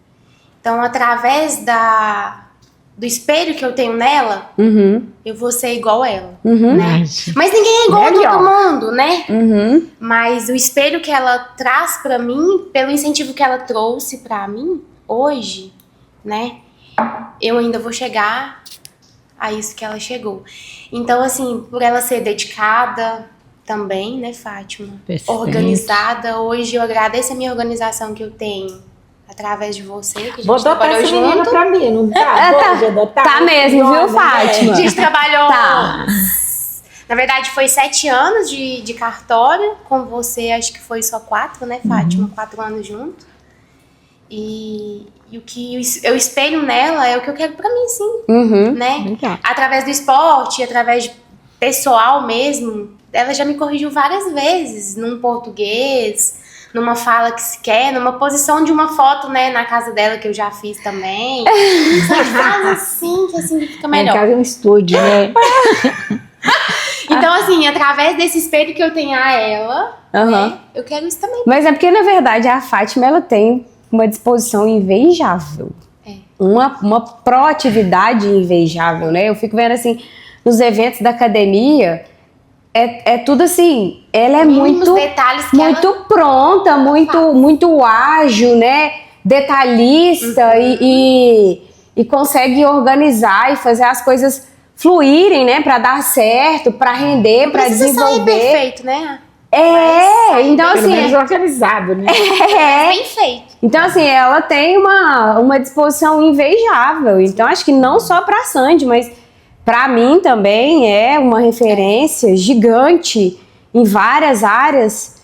Então, através do espelho que eu tenho nela, eu vou ser igual a ela, né? Mas ninguém é igual a todo mundo, né? Mas o espelho que ela traz pra mim, pelo incentivo que ela trouxe pra mim hoje, né? Eu ainda vou chegar a isso que ela chegou. Então, assim, por ela ser dedicada também, né, Fátima? Organizada. Hoje eu agradeço a minha organização que eu tenho através de você, que a gente Vou adotar trabalhou essa menina junto. pra mim, não tá? Tá mesmo, viu, Fátima? A gente trabalhou... Tá. Na verdade, foi 7 anos de cartório. Com você, acho que foi só 4, né, Fátima? 4 anos junto. E o que eu espelho nela é o que eu quero pra mim, sim. Né? Através do esporte, através de pessoal mesmo, ela já me corrigiu várias vezes, num português, numa fala que se quer, numa posição de uma foto, né, na casa dela, que eu já fiz também. Só faz assim, que assim fica melhor. Em casa é um estúdio, né? Então, assim, através desse espelho que eu tenho a ela, né, eu quero isso também. Mas é porque, na verdade, a Fátima, ela tem uma disposição invejável. Uma proatividade invejável, né? Eu fico vendo, assim, nos eventos da academia, é tudo assim, ela é muito pronta, muito ágil, né? Detalhista e consegue organizar e fazer as coisas fluírem, né? Pra dar certo, pra render, pra desenvolver. Sair perfeito, né? Então assim... Pelo menos organizado, né? Bem feito. Então assim, ela tem uma disposição invejável. Então acho que não só pra Sandy, mas pra mim também é uma referência gigante em várias áreas.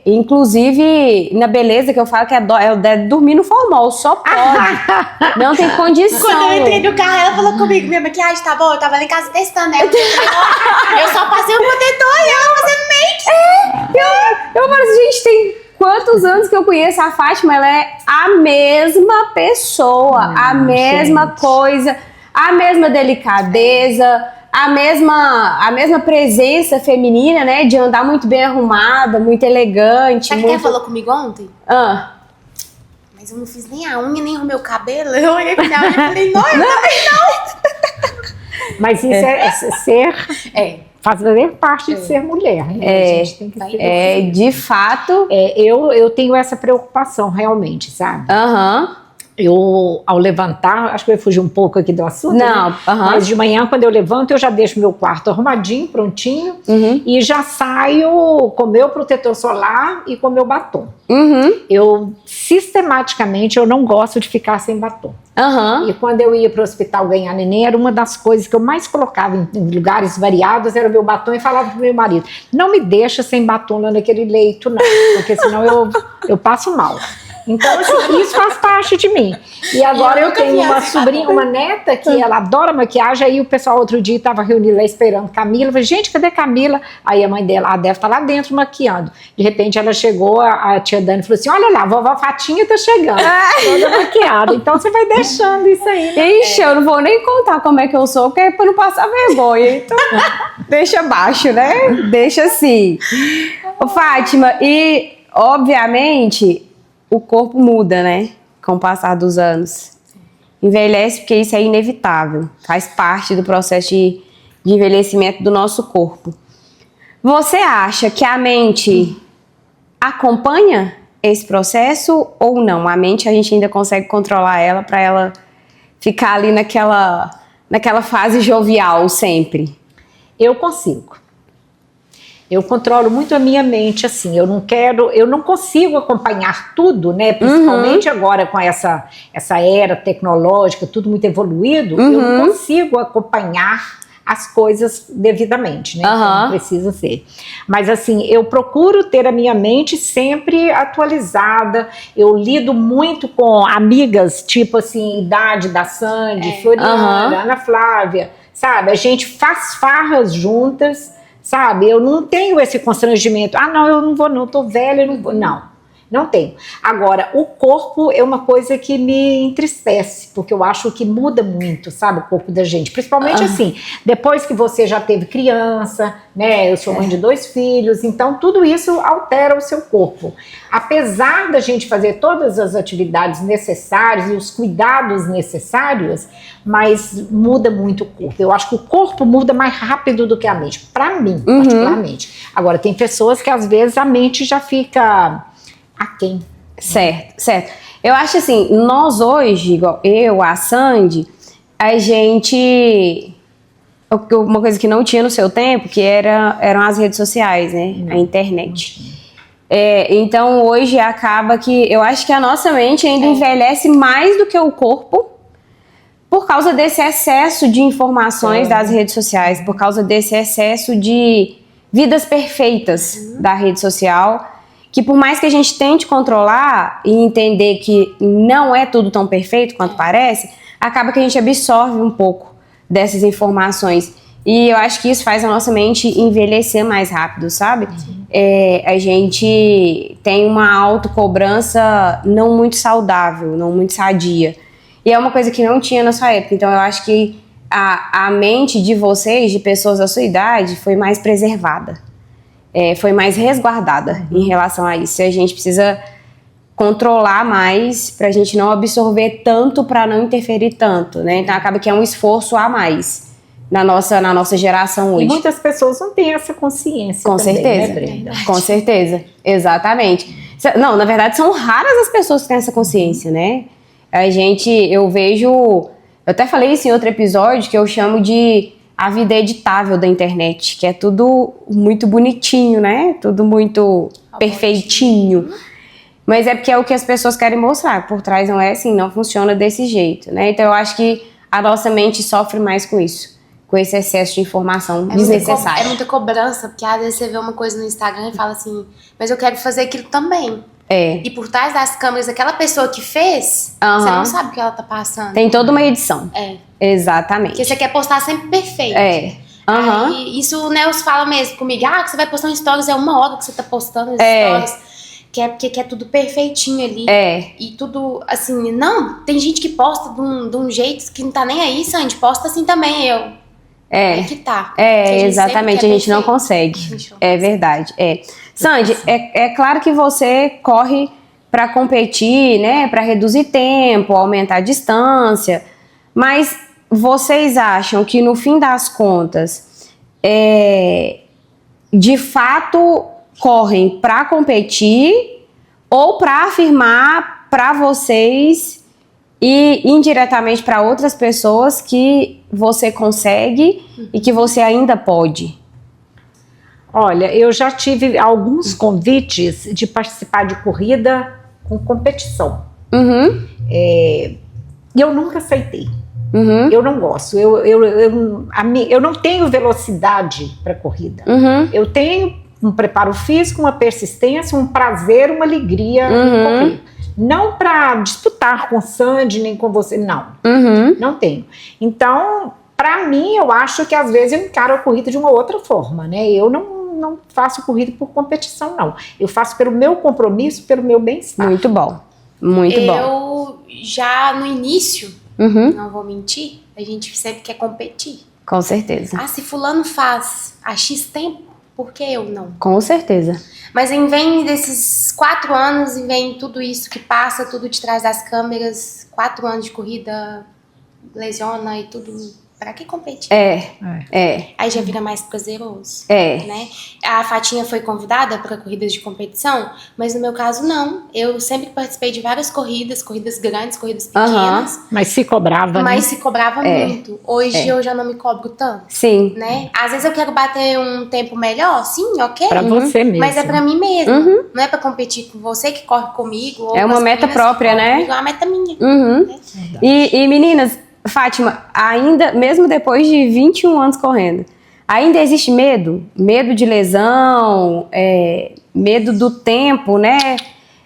Inclusive na beleza, que eu falo que ela deve dormir no formol, só pode. Não tem condição. Quando eu entrei no carro, ela falou comigo: minha maquiagem tá boa, eu tava lá em casa testando ela. Eu só passei o protetor e ela fazendo make. Eu falo assim, gente, tem quantos anos que eu conheço a Fátima? Ela é a mesma pessoa, a mesma coisa, a mesma delicadeza, a mesma presença feminina, né? De andar muito bem arrumada, muito elegante. Sabe o que ela falou comigo ontem? Mas eu não fiz nem a unha, nem arrumei o cabelo. Eu olhei pra minha unha e falei, não, eu também não. Mas isso é ser... fazer parte de ser mulher, né? A gente tem que ser de fato. Eu tenho essa preocupação realmente, sabe? eu, ao levantar, acho que eu ia fugir um pouco aqui do assunto, Não, né? aham. Mas de manhã, quando eu levanto, eu já deixo meu quarto arrumadinho, prontinho, e já saio com meu protetor solar e com meu batom. Eu, sistematicamente, eu não gosto de ficar sem batom. E quando eu ia para o hospital ganhar neném, era uma das coisas que eu mais colocava em lugares variados, era o meu batom, e falava pro meu marido, não me deixa sem batom lá naquele leito, não, porque senão eu passo mal. Então, assim, isso faz parte de mim. E agora eu tenho uma sobrinha, uma neta, que ela adora maquiagem. Aí o pessoal outro dia estava reunido lá esperando Camila. Eu falei, gente, cadê Camila? Aí a mãe dela, deve estar lá dentro maquiando. De repente ela chegou, a tia Dani falou assim, olha lá, a vovó Fatinha tá chegando, toda maquiada. Então você vai deixando isso aí, né? Ixi, eu não vou nem contar como é que eu sou, porque é pra não passar vergonha. Então, deixa baixo, né? Deixa assim. Ô, Fátima, e obviamente o corpo muda, né? Com o passar dos anos. Envelhece porque isso é inevitável. Faz parte do processo de envelhecimento do nosso corpo. Você acha que a mente acompanha esse processo ou não? A mente a gente ainda consegue controlar ela para ela ficar ali naquela fase jovial sempre? Eu consigo. Eu controlo muito a minha mente, assim, eu não consigo acompanhar tudo, né, principalmente agora com essa era tecnológica, tudo muito evoluído, eu não consigo acompanhar as coisas devidamente, né, como precisa ser. Mas assim, eu procuro ter a minha mente sempre atualizada, eu lido muito com amigas, tipo assim, idade da Sandy, Floriana, Ana Flávia, sabe, a gente faz farras juntas, sabe, eu não tenho esse constrangimento, não, eu não vou não, tô velha, eu não vou, não tenho. Agora, o corpo é uma coisa que me entristece, porque eu acho que muda muito, sabe, o corpo da gente, principalmente assim, depois que você já teve criança, né, eu sou mãe de 2 filhos, então tudo isso altera o seu corpo. Apesar da gente fazer todas as atividades necessárias e os cuidados necessários, mas muda muito o corpo. Eu acho que o corpo muda mais rápido do que a mente, pra mim, particularmente. Agora, tem pessoas que às vezes a mente já fica aquém. Certo. Eu acho assim, nós hoje, igual eu, a Sandy, a gente... Uma coisa que não tinha no seu tempo, que eram as redes sociais, né? A internet. Então hoje acaba que eu acho que a nossa mente ainda envelhece mais do que o corpo por causa desse excesso de informações das redes sociais, por causa desse excesso de vidas perfeitas da rede social, que por mais que a gente tente controlar e entender que não é tudo tão perfeito quanto parece, acaba que a gente absorve um pouco dessas informações. E eu acho que isso faz a nossa mente envelhecer mais rápido, sabe? A gente tem uma autocobrança não muito saudável, não muito sadia. E é uma coisa que não tinha na sua época. Então eu acho que a mente de vocês, de pessoas da sua idade, foi mais preservada. Foi mais resguardada em relação a isso. A gente precisa controlar mais pra gente não absorver tanto, pra não interferir tanto, né? Então acaba que é um esforço a mais na nossa geração hoje. E muitas pessoas não têm essa consciência. Com também, certeza, né, Brenda? Com certeza, exatamente. Não, na verdade são raras as pessoas que têm essa consciência, né? Eu vejo, eu até falei isso em outro episódio, que eu chamo de a vida editável da internet, que é tudo muito bonitinho, né? Tudo muito perfeitinho. Mas é porque é o que as pessoas querem mostrar. Por trás não é assim, não funciona desse jeito, né? Então eu acho que a nossa mente sofre mais com isso, com esse excesso de informação desnecessária. É muita cobrança, porque às vezes você vê uma coisa no Instagram e fala assim, mas eu quero fazer aquilo também. E por trás das câmeras, aquela pessoa que fez, você não sabe o que ela tá passando. Tem toda uma edição. Exatamente. Porque você quer postar sempre perfeito. Aí, isso o Nelson fala mesmo comigo, que você vai postar um stories, é 1 hora que você tá postando os stories. Que é porque quer tudo perfeitinho ali. E tudo, assim, não, tem gente que posta de um jeito que não tá nem aí, Sandy, posta assim também, Aí que tá. Exatamente, a gente não consegue. É verdade, Sandy, é claro que você corre para competir, né, para reduzir tempo, aumentar a distância, mas vocês acham que no fim das contas, de fato correm para competir ou para afirmar para vocês e indiretamente para outras pessoas que você consegue e que você ainda pode? Olha, eu já tive alguns convites de participar de corrida com competição. Uhum. E eu nunca aceitei. Uhum. Eu não gosto. Eu não tenho velocidade para corrida. Uhum. Eu tenho um preparo físico, uma persistência, um prazer, uma alegria em correr. Não para disputar com o Sandy nem com você, não. Uhum. Não tenho. Então, para mim, eu acho que às vezes eu encaro a corrida de uma outra forma, né? Eu não faço corrida por competição, não. Eu faço pelo meu compromisso, pelo meu bem-estar. Muito bom. Muito bom. Eu já no início, Uhum. não vou mentir, a gente sempre quer competir. Com certeza. Ah, se fulano faz há X tempo, por que eu não? Com certeza. Mas em vem desses 4 anos, e vem tudo isso que passa, tudo de trás das câmeras, 4 anos de corrida, lesiona e tudo. Pra que competir? É. Aí já vira mais prazeroso. É. Né? A Fatinha foi convidada para corridas de competição, mas no meu caso não. Eu sempre participei de várias corridas grandes, corridas pequenas. Mas se cobrava, Mas né? se cobrava muito. Hoje eu já não me cobro tanto. Sim. Né? Às vezes eu quero bater um tempo melhor, sim, ok. Pra você mesmo. Mas é pra mim mesmo. Não é pra competir com você que corre comigo. Ou É uma com as meta meninas que própria, correm né? comigo, é uma meta minha. Uhum. Né? E meninas, Fátima, ainda, mesmo depois de 21 anos correndo, ainda existe medo? Medo de lesão, medo do tempo, né?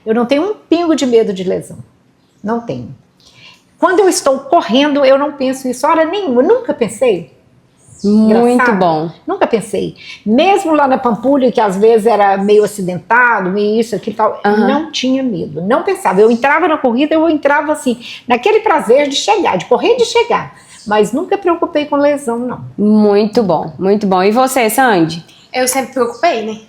Eu não tenho um pingo de medo de lesão. Não tenho. Quando eu estou correndo, eu não penso isso hora nenhuma. Nunca pensei. Muito Engraçado. bom. Nunca pensei. Mesmo lá na Pampulha, que às vezes era meio acidentado, meio isso, aquilo tal, não tinha medo. Não pensava. Eu entrava na corrida, eu entrava assim, naquele prazer de chegar, de correr e de chegar. Mas nunca preocupei com lesão, não. Muito bom, muito bom. E você, Sandy? Eu sempre preocupei, né?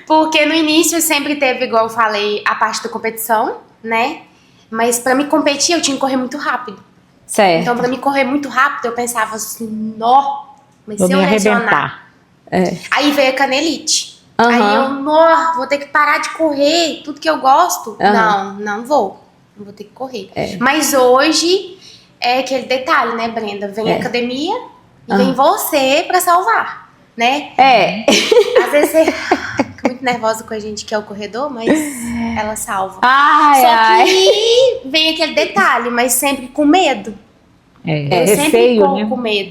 Porque no início sempre teve, igual eu falei, a parte da competição, né? Mas pra me competir, eu tinha que correr muito rápido. Certo. Então, pra me correr muito rápido, eu pensava assim, nó, mas Vou se eu me lesionar. arrebentar. Aí veio a canelite. Aham. Aí eu, nó, vou ter que parar de correr, tudo que eu gosto. Aham. Não vou. Não vou ter que correr. Mas hoje é aquele detalhe, né, Brenda? Vem a academia e vem você pra salvar, né? Às vezes você fica muito nervosa com a gente que é o corredor, mas ela salva. Só que vem aquele detalhe, mas sempre com medo. Eu sempre receio, corro né? com medo.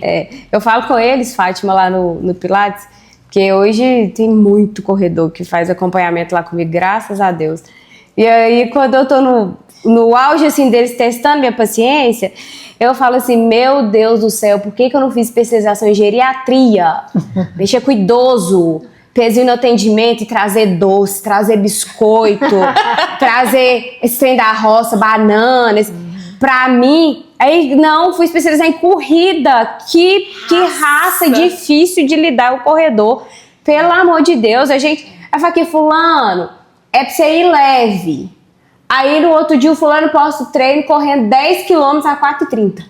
Eu falo com eles, Fátima, lá no Pilates, que hoje tem muito corredor que faz acompanhamento lá comigo, graças a Deus. E aí, quando eu tô no auge, assim, deles testando minha paciência, eu falo assim, meu Deus do céu, por que eu não fiz especialização em geriatria? Mexer com idoso, pezinho no atendimento e trazer doce, trazer biscoito, trazer esse trem da roça, bananas. Pra mim, aí não, fui especializar em corrida. Que raça difícil de lidar o corredor. Pelo amor de Deus, a gente... Aí fala aqui, fulano, é pra você ir leve. Aí no outro dia o fulano posta o treino correndo 10 km a 4h30.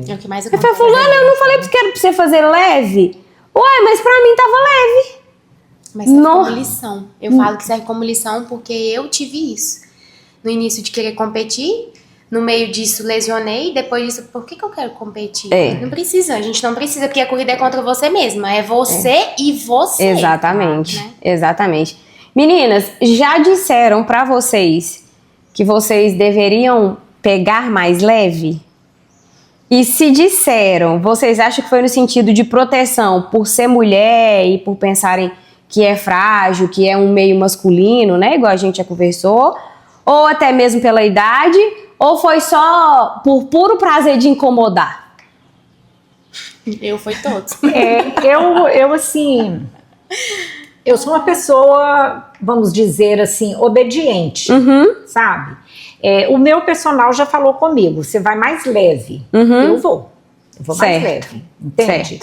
É o que mais Eu falei, fulano, eu não falei que era pra você fazer leve? Ué, mas pra mim tava leve. Mas serve como lição. Eu falo que serve como lição porque eu tive isso. No início de querer competir, no meio disso lesionei, depois disso, por que eu quero competir? Não precisa, a gente não precisa, porque a corrida é contra você mesma. É você e você. Exatamente, né? exatamente. Meninas, já disseram pra vocês que vocês deveriam pegar mais leve? E se disseram, vocês acham que foi no sentido de proteção por ser mulher e por pensarem que é frágil, que é um meio masculino, né? Igual a gente já conversou. Ou até mesmo pela idade, ou foi só por puro prazer de incomodar? Eu fui todos. Eu assim... Eu sou uma pessoa, vamos dizer assim, obediente, sabe? O meu personal já falou comigo, você vai mais leve. Eu vou mais leve, entende?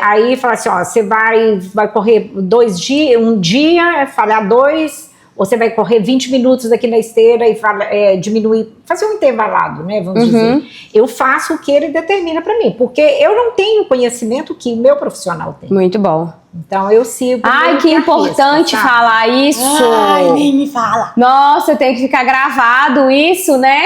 Aí fala assim, ó, você vai correr 2 dias, um dia, falhar 2, Ou você vai correr 20 minutos aqui na esteira e diminuir, fazer um intervalado, né, vamos dizer. Eu faço o que ele determina para mim, porque eu não tenho o conhecimento que o meu profissional tem. Muito bom. Então eu sigo. Ai, que importante falar isso. Ai, nem me fala. Nossa, tem que ficar gravado isso, né?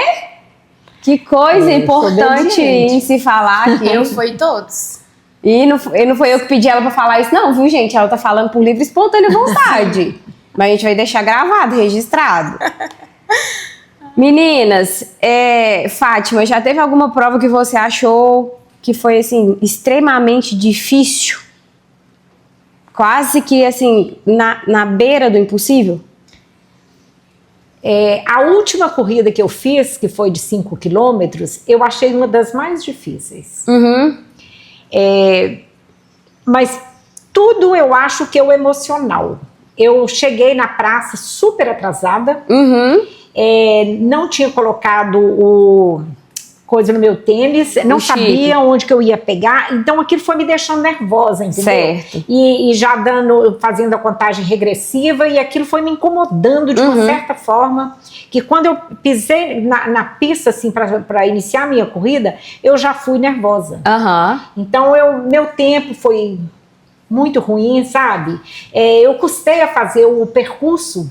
Que coisa importante em se falar aqui. Eu fui todos. E não foi eu que pedi ela pra falar isso, não, viu, gente? Ela tá falando por livre e espontânea vontade. Mas a gente vai deixar gravado, registrado. Meninas, Fátima, já teve alguma prova que você achou que foi, assim, extremamente difícil? Quase que, assim, na beira do impossível? A última corrida que eu fiz, que foi de 5 quilômetros, eu achei uma das mais difíceis. Mas tudo eu acho que é o emocional. Eu cheguei na praça super atrasada, não tinha colocado o coisa no meu tênis, não sabia onde que eu ia pegar, então aquilo foi me deixando nervosa, entendeu? Certo. E já fazendo a contagem regressiva, e aquilo foi me incomodando de uma certa forma, que quando eu pisei na pista, assim, para iniciar a minha corrida, eu já fui nervosa. Então, meu tempo foi muito ruim, sabe? Eu custei a fazer o percurso,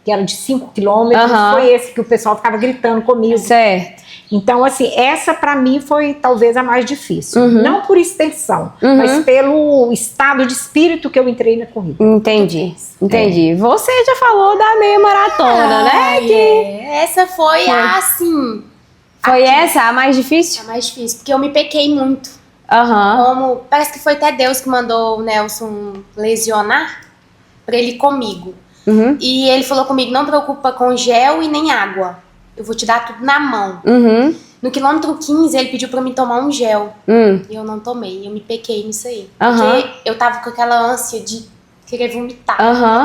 que era de 5 quilômetros, foi esse que o pessoal ficava gritando comigo. Certo. Então, assim, essa pra mim foi talvez a mais difícil. Não por extensão, mas pelo estado de espírito que eu entrei na corrida. Entendi. Você já falou da meia maratona, né? Essa foi a, assim... Foi essa a mais difícil? A mais difícil, porque eu me pequei muito. Parece que foi até Deus que mandou o Nelson lesionar pra ele ir comigo. E ele falou comigo, não preocupa com gel e nem água. Eu vou te dar tudo na mão. No quilômetro 15, ele pediu pra mim tomar um gel. E eu não tomei, eu me pequei nisso aí. Porque eu tava com aquela ânsia de querer vomitar.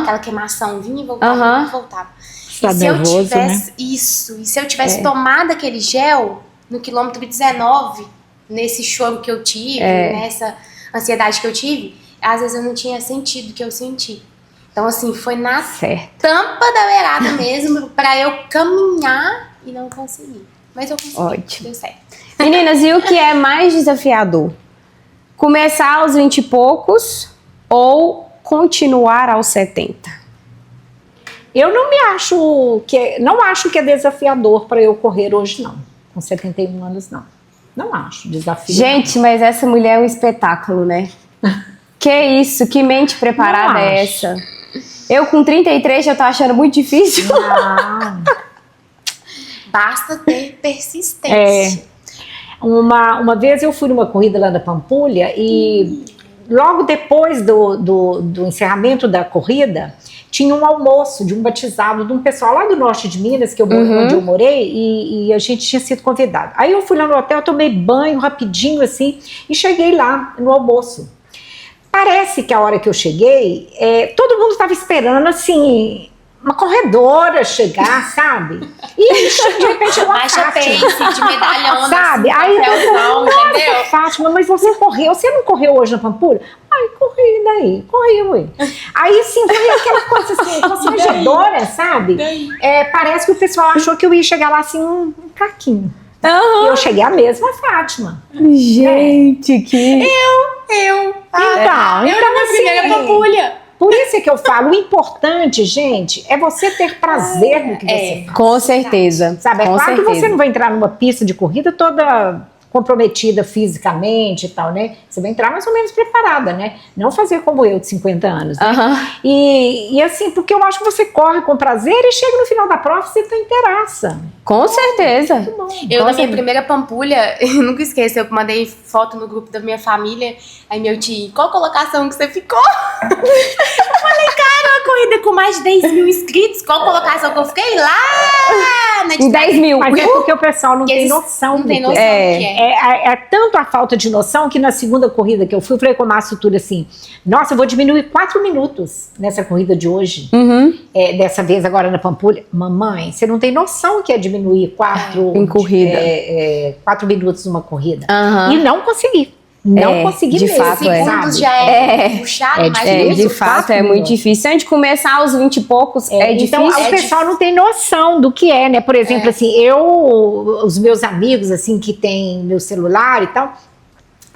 Aquela queimação, vinha e voltava, vinha e voltava. Tá nervoso, né? E se eu tivesse tomado aquele gel no quilômetro 19, nesse choro que eu tive, nessa ansiedade que eu tive, às vezes eu não tinha sentido o que eu senti. Então, assim, foi na tampa da beirada mesmo, pra eu caminhar e não conseguir. Mas eu consegui. Ótimo. Deu certo. Meninas, e o que é mais desafiador? Começar aos 20 e poucos ou continuar aos 70? Eu não acho que é desafiador para eu correr hoje, não. Com 71 anos, não. Não acho desafio. Gente, mas essa mulher é um espetáculo, né? Que isso, que mente preparada é essa? Eu com 33 já tô achando muito difícil. Basta ter persistência. Uma vez eu fui numa corrida lá da Pampulha e logo depois do encerramento da corrida, tinha um almoço de um batizado de um pessoal lá do norte de Minas, onde eu morei, e a gente tinha sido convidado. Aí eu fui lá no hotel, tomei banho rapidinho assim e cheguei lá no almoço. Parece que a hora que eu cheguei, todo mundo estava esperando, assim, uma corredora chegar, sabe? E de repente chegou a Fátima. De medalhona, sabe? Assim, aí entendeu? Fátima, mas você correu? Você não correu hoje na Pampulha? Ai, corri daí, ué. Aí, assim, foi aquela coisa, assim, constrangedora, sabe? Parece que o pessoal achou que eu ia chegar lá, assim, um caquinho. E eu cheguei a mesma Fátima. Gente, que... Eu na minha primeira Pampulha. Por isso é que eu falo, o importante, gente, é você ter prazer no que você faz. Com certeza. Sabe, com claro certeza. que você não vai entrar numa pista de corrida toda comprometida fisicamente e tal, né? Você vai entrar mais ou menos preparada, né? Não fazer como eu, de 50 anos. Né? E assim, porque eu acho que você corre com prazer e chega no final da prova, você tá inteiraça. Com certeza. Eu, na minha primeira Pampulha, eu nunca esqueço, eu mandei foto no grupo da minha família, aí meu tio, qual colocação que você ficou? Eu falei, cara, uma corrida com mais de 10 mil inscritos, qual colocação que eu fiquei lá? Em 10 mil. Mas é porque o pessoal não tem noção. Não tem noção do que é. É tanto a falta de noção que na segunda corrida que eu fui, eu falei com o Márcio Túlio assim, nossa, eu vou diminuir 4 minutos nessa corrida de hoje. Dessa vez agora na Pampulha. Mamãe, você não tem noção que é diminuir 4 em corrida. 4 minutos numa corrida. Uhum. E não consegui. não consegui de mesmo, fato, é. sabe? Segundos já é puxado, mas De fato, é muito difícil. Antes de começar aos 20 e poucos, é então, difícil. o pessoal não tem noção do que é, né? Por exemplo, assim, os meus amigos, assim, que tem meu celular e tal,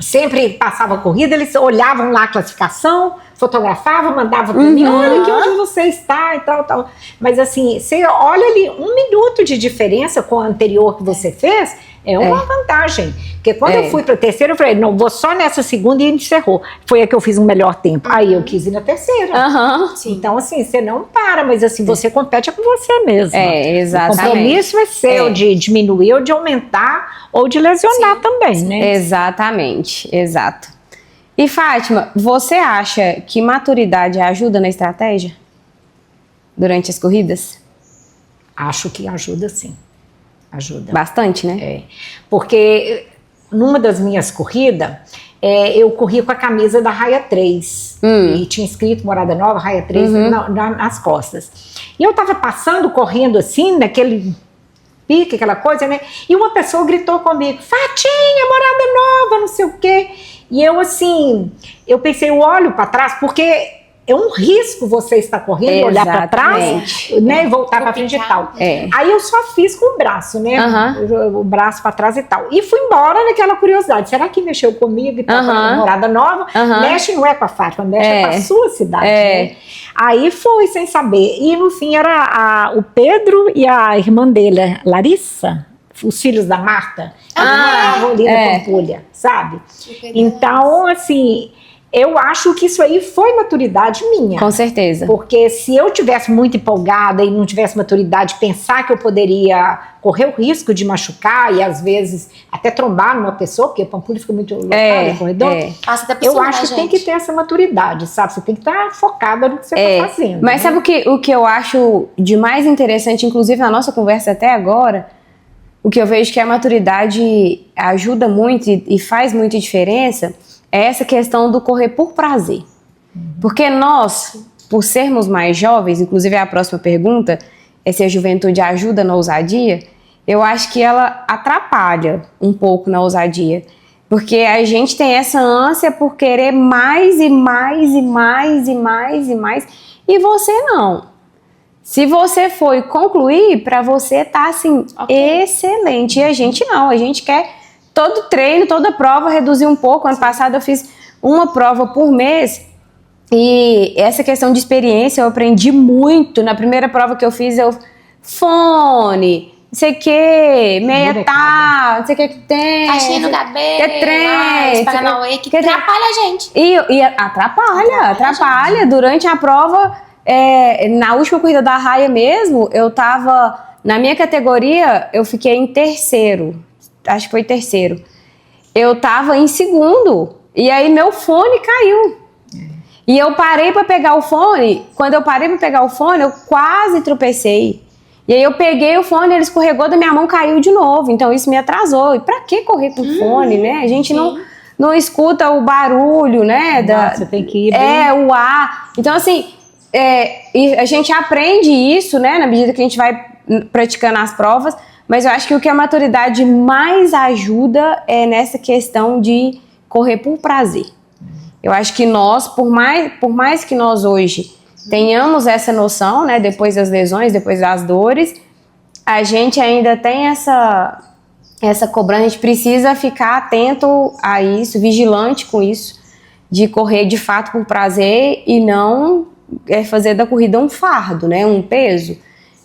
sempre passava a corrida, eles olhavam lá a classificação, fotografavam, mandavam para mim, olha aqui onde você está e tal, tal. Mas assim, você olha ali 1 minuto de diferença com a anterior que você fez, é uma vantagem. Porque quando eu fui para a terceira, eu falei, não, vou só nessa segunda e encerrou. Foi a que eu fiz um melhor tempo. Aí eu quis ir na terceira. Então, assim, você não para, mas assim, você compete com você mesmo. Exatamente. O compromisso é seu de diminuir ou de aumentar ou de lesionar também, né? Exatamente, exato. E Fátima, você acha que maturidade ajuda na estratégia? Durante as corridas? Acho que ajuda, sim. Ajuda. Bastante, né? Porque numa das minhas corridas, eu corria com a camisa da Raia 3. E tinha escrito Morada Nova, Raia 3 nas costas. E eu tava passando, correndo assim, naquele pique, aquela coisa, né? E uma pessoa gritou comigo, Fatinha, Morada Nova, não sei o quê. E eu assim, eu pensei, eu olho para trás, porque é um risco você estar correndo e olhar para trás, né, e voltar para frente e tal. Aí eu só fiz com o braço, né, o braço para trás e tal. E fui embora naquela curiosidade, será que mexeu comigo e tal, com a Morada Nova? Mexe não é com a Fátima, mexe com a sua cidade, né? Aí foi sem saber. E no fim era o Pedro e a irmã dele, Larissa, os filhos da Marta, que moravam ali na Pampulha, sabe? Então, assim, eu acho que isso aí foi maturidade minha. Com certeza. Porque se eu tivesse muito empolgada e não tivesse maturidade de pensar que eu poderia correr o risco de machucar e às vezes até trombar numa pessoa, porque a Pampulha fica muito lotada, corredor, eu acho que tem que ter essa maturidade, sabe? Você tem que estar focada no que você está fazendo. Mas sabe o que eu acho de mais interessante, inclusive na nossa conversa até agora, o que eu vejo que a maturidade ajuda muito e faz muita diferença é essa questão do correr por prazer. Porque nós, por sermos mais jovens, inclusive a próxima pergunta é se a juventude ajuda na ousadia, eu acho que ela atrapalha um pouco na ousadia. Porque a gente tem essa ânsia por querer mais e mais e mais e mais e mais, e você não. Se você foi concluir, para você tá assim, excelente. E a gente não, a gente quer todo treino, toda prova reduzir um pouco. Ano passado eu fiz uma prova por mês e essa questão de experiência eu aprendi muito. Na primeira prova que eu fiz, fone, não sei o que, meia tal, não sei o que tem. Caixinha no cabelo, trem, Paranauê, que atrapalha a gente. E atrapalha. Durante a prova, na última corrida da Raia mesmo, eu tava, na minha categoria, eu fiquei em terceiro. Acho que foi terceiro. Eu tava em segundo. E aí meu fone caiu. E eu parei pra pegar o fone. Quando eu parei pra pegar o fone, eu quase tropecei. E aí eu peguei o fone, ele escorregou da minha mão, caiu de novo. Então isso me atrasou. E pra que correr com fone, né? A gente não escuta o barulho, né? Você tem que ir bem. O ar. Então assim, e a gente aprende isso, né? Na medida que a gente vai praticando as provas. Mas eu acho que o que a maturidade mais ajuda é nessa questão de correr por prazer. Eu acho que nós, por mais que nós hoje tenhamos essa noção, né, depois das lesões, depois das dores, a gente ainda tem essa cobrança, a gente precisa ficar atento a isso, vigilante com isso, de correr de fato por prazer e não fazer da corrida um fardo, né, um peso.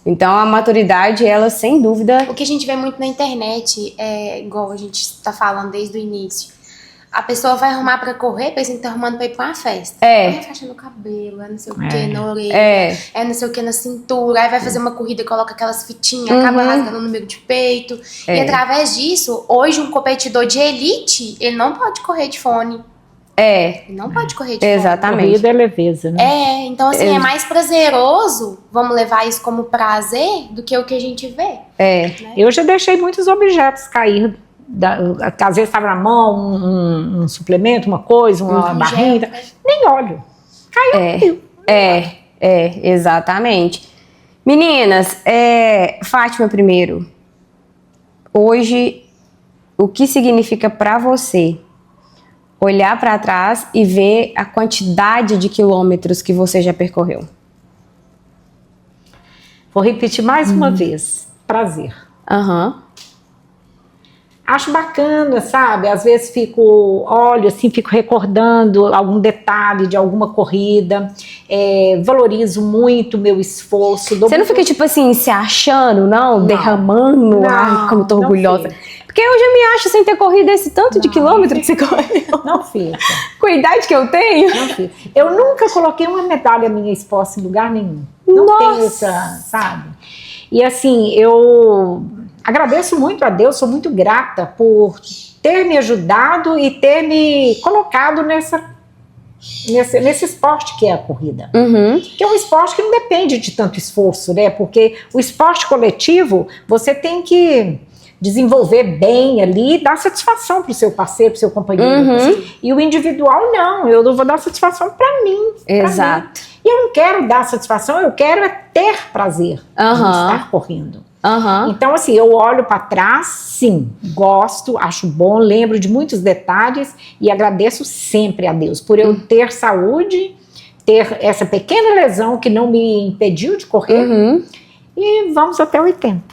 Então, a maturidade, ela, sem dúvida... O que a gente vê muito na internet, igual a gente está falando desde o início, a pessoa vai arrumar pra correr, pensa que tá arrumando pra ir pra uma festa. É faixa no cabelo, não sei o que na orelha, não sei o que na cintura, aí vai fazer uma corrida e coloca aquelas fitinhas, acaba rasgando o número de peito. E através disso, hoje um competidor de elite, ele não pode correr de fone. Ele não pode correr de exatamente. fone. Corrida é leveza, né? Então assim, é mais prazeroso, vamos levar isso como prazer, do que o que a gente vê. Né? Eu já deixei muitos objetos cair. Às vezes estava na mão um suplemento, uma coisa, uma barrinha, nem olho. Caiu. Exatamente. Meninas, Fátima primeiro. Hoje, o que significa para você olhar para trás e ver a quantidade de quilômetros que você já percorreu? Vou repetir mais uma vez. Prazer. Aham. Acho bacana, sabe? Às vezes olho assim, fico recordando algum detalhe de alguma corrida, valorizo muito o meu esforço. Você não fica, tipo assim, se achando, não? Derramando? Ai, como tô orgulhosa. Porque eu já me acho sem ter corrido esse tanto de quilômetro que você correu. Não fica. Com a idade que eu tenho? Não fica. Eu nunca coloquei uma medalha minha exposta em lugar nenhum. Não tenho essa, sabe? E assim, eu agradeço muito a Deus, sou muito grata por ter me ajudado e ter me colocado nesse esporte que é a corrida. Uhum. Que é um esporte que não depende de tanto esforço, né? Porque o esporte coletivo, você tem que desenvolver bem ali, dar satisfação pro seu parceiro, pro seu companheiro. Uhum. E o individual, não. Eu vou dar satisfação para mim. Exato. Mim. E eu não quero dar satisfação, eu quero ter prazer em estar correndo. Uhum. Então, assim, eu olho para trás, sim, gosto, acho bom, lembro de muitos detalhes e agradeço sempre a Deus por eu ter saúde, ter essa pequena lesão que não me impediu de correr. Uhum. E vamos até 80.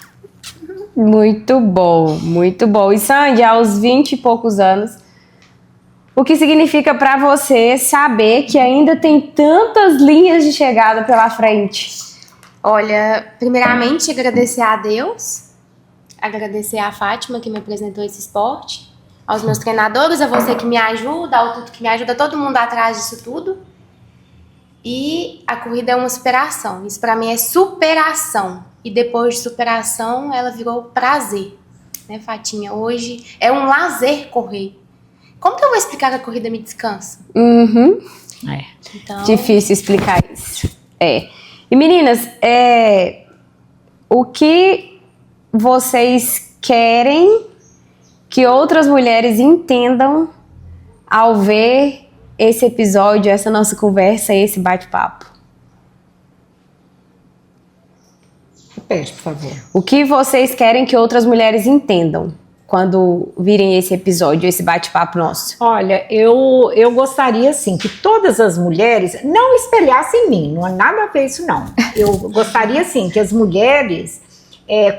Muito bom, muito bom. E Sandy, aos 20 e poucos anos, o que significa para você saber que ainda tem tantas linhas de chegada pela frente? Olha, primeiramente agradecer a Deus, agradecer a Fátima que me apresentou esse esporte, aos meus treinadores, a você que me ajuda, ao Tuto que me ajuda, todo mundo atrás disso tudo. E a corrida é uma superação, isso pra mim é superação. E depois de superação, ela virou prazer, né, Fatinha? Hoje é um lazer correr. Como que eu vou explicar que a corrida me descansa? Uhum. Então... Difícil explicar isso. E meninas, o que vocês querem que outras mulheres entendam ao ver esse episódio, essa nossa conversa, esse bate-papo? Repete, por favor. O que vocês querem que outras mulheres entendam quando virem esse episódio, esse bate-papo nosso? Olha, eu gostaria, assim, que todas as mulheres não espelhassem em mim, não há nada a ver isso, não. Eu gostaria, assim, que as mulheres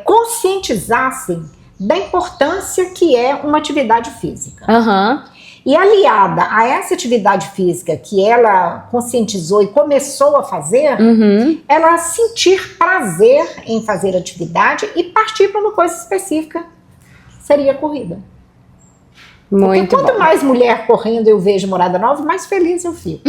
conscientizassem da importância que é uma atividade física. Uhum. E aliada a essa atividade física que ela conscientizou e começou a fazer, ela sentir prazer em fazer atividade e partir para uma coisa específica, seria a corrida. Muito Porque quanto bom. mais mulher correndo eu vejo Morada Nova, mais feliz eu fico.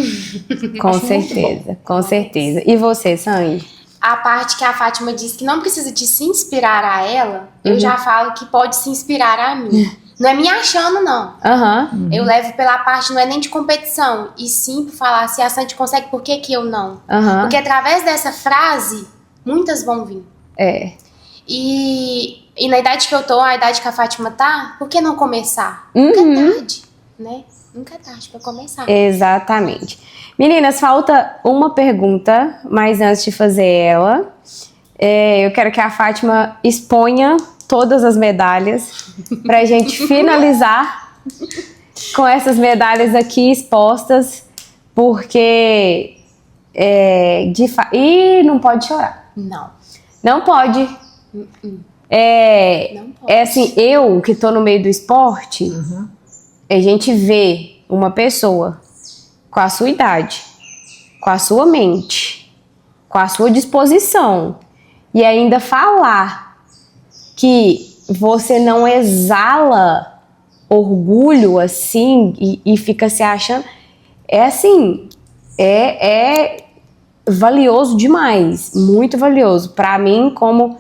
Com certeza, com certeza. E você, Sandy? A parte que a Fátima disse que não precisa de se inspirar a ela, eu já falo que pode se inspirar a mim. Não é me achando, não. Uhum. Eu levo pela parte, não é nem de competição, e sim por falar, se a Sandy consegue, por que eu não? Uhum. Porque através dessa frase, muitas vão vir. E na idade que eu tô, a idade que a Fátima tá, por que não começar? Nunca é tarde, né? Nunca é tarde pra começar. Exatamente. Meninas, falta uma pergunta, mas antes de fazer ela, eu quero que a Fátima exponha todas as medalhas pra gente finalizar com essas medalhas aqui expostas, porque e não pode chorar. Não pode. Não pode. Assim, eu que tô no meio do esporte, a gente vê uma pessoa com a sua idade, com a sua mente, com a sua disposição, e ainda falar que você não exala orgulho assim e fica se achando, assim, é valioso demais, muito valioso para mim como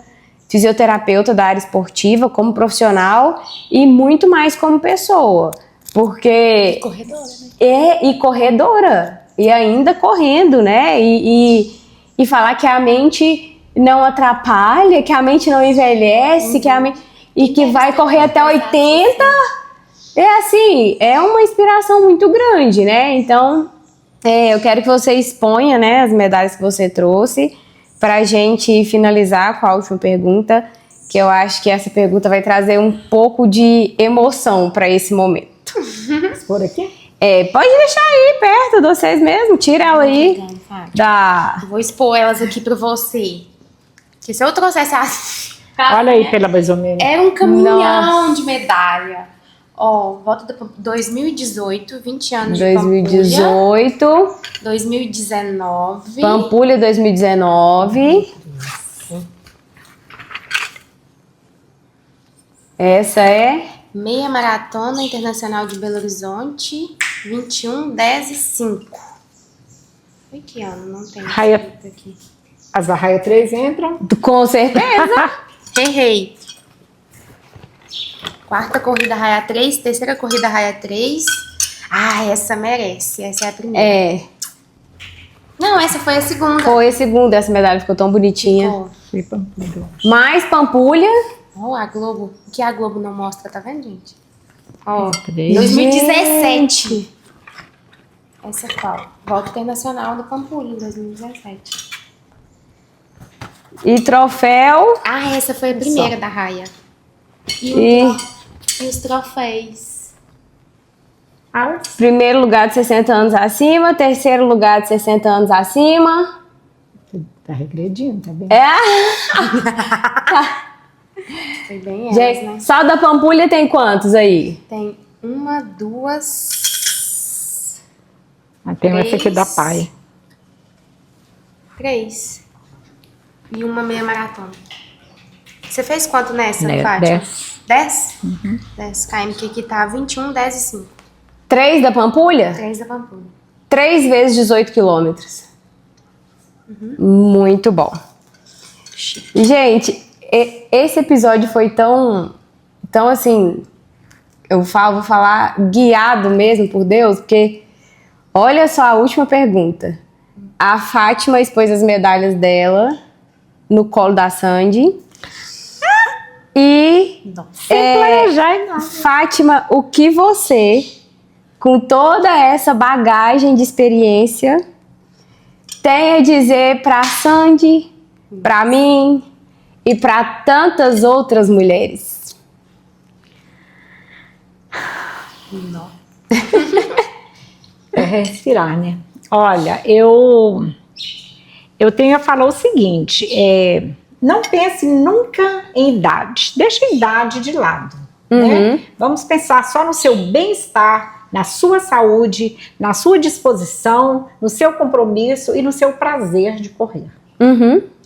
fisioterapeuta da área esportiva, como profissional e muito mais como pessoa, porque Corredora, né? e corredora, e ainda correndo, né? E falar que a mente não atrapalha, que a mente não envelhece, que a mente, e que vai correr até 80, assim, é uma inspiração muito grande, né? Então, eu quero que você exponha, né, as medalhas que você trouxe, pra gente finalizar com a última pergunta, que eu acho que essa pergunta vai trazer um pouco de emoção para esse momento. Por aqui? Pode deixar aí perto de vocês mesmo. Tira ela aí Obrigada, Fátima. da... Eu vou expor elas aqui pra você. Porque se eu trouxesse as... Olha aí pela mais ou menos. Era um caminhão de medalha. Ó, volta do 2018, 20 anos de Pampulha. 2018. 2019. Pampulha 2019. Essa é... Meia Maratona Internacional de Belo Horizonte, 21, 10 e 5. Foi que ano? Não tem Raia- escrito aqui. As da Raia 3 entram. Com certeza. Errei. Quarta corrida Raia 3, terceira corrida Raia 3. Ah, essa merece. Essa é a primeira. Não, essa foi a segunda. Foi a segunda. Essa medalha ficou tão bonitinha. Ficou. Mais Pampulha. Ó, a Globo. O que a Globo não mostra, tá vendo, gente? Ó, Três. 2017. Essa é qual? Volta Internacional do Pampulha, 2017. E troféu. Ah, essa foi a primeira da Raia. E E os troféus. primeiro lugar de 60 anos acima. Terceiro lugar de 60 anos acima. Tá regredindo, tá vendo? Foi bem elas, Gente, né? só da Pampulha tem quantos aí? Tem uma, duas, Tem essa aqui da Três. Pai. 3. E uma meia maratona. Você fez quanto nessa, Né, Fátima? 10. 10? 10 km, que aqui tá 21, 10 e 5. 3 da Pampulha? 3 da Pampulha. 3 vezes 18 quilômetros. Muito bom. Gente, esse episódio foi tão assim, vou falar guiado mesmo por Deus, porque olha só a última pergunta. A Fátima expôs as medalhas dela no colo da Sandy. E Sem planejar e nada. Fátima, o que você, com toda essa bagagem de experiência, tem a dizer para Sandy, para mim e para tantas outras mulheres? Não. É respirar, né? Olha, eu tenho a falar o seguinte, não pense nunca em idade, deixa a idade de lado, né? Vamos pensar só no seu bem-estar, na sua saúde, na sua disposição, no seu compromisso e no seu prazer de correr.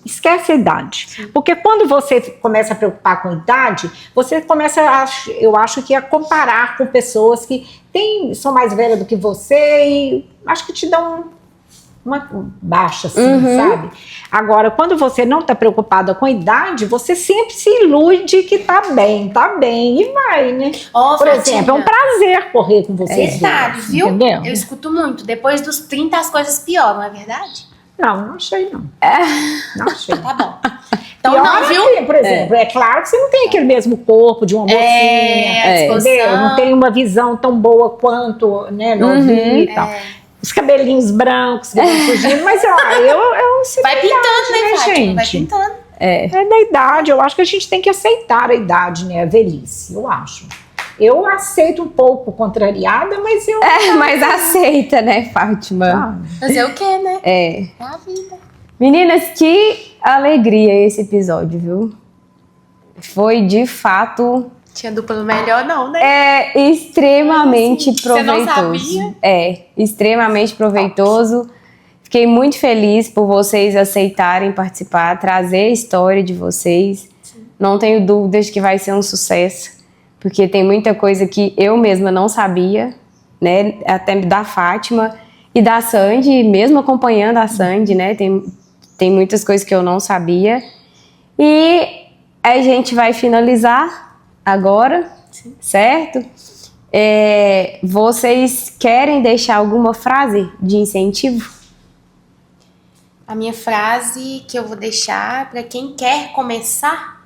Esquece a idade. Porque quando você começa a preocupar com a idade, você começa, eu acho que a comparar com pessoas que são mais velhas do que você e acho que te dão uma baixa, assim, sabe? Agora, quando você não está preocupada com a idade, você sempre se ilude que tá bem e vai, né? Ó, Por Fatinha, exemplo, é um prazer correr com vocês. verdade, duas, viu? Entendeu? Eu escuto muito. Depois dos 30 as coisas pioram, não é verdade? Não achei, não. Não achei. Tá bom. Então Pior não, é viu? que, por exemplo, é claro que você não tem aquele mesmo corpo de uma mocinha, a disposição. entendeu? Não tem uma visão tão boa quanto, né, novinha e tal. Os cabelinhos brancos, cabelinhos fugindo, mas eu Vai pintando, né, Fátima? gente? Vai pintando. É da idade, eu acho que a gente tem que aceitar a idade, né, a velhice, eu acho. Eu aceito um pouco contrariada, mas eu... Mas aceita, né, Fátima? Fazer o quê, né? É. É a vida. Meninas, que alegria esse episódio, viu? Foi de fato Tinha duplo melhor, não, né? extremamente Você não proveitoso. sabia? Extremamente proveitoso. Fiquei muito feliz por vocês aceitarem participar, trazer a história de vocês. Não tenho dúvidas de que vai ser um sucesso, porque tem muita coisa que eu mesma não sabia, né? Até da Fátima e da Sandy, mesmo acompanhando a Sandy, né? Tem muitas coisas que eu não sabia. E a gente vai finalizar agora, certo? Vocês querem deixar alguma frase de incentivo? A minha frase que eu vou deixar para quem quer começar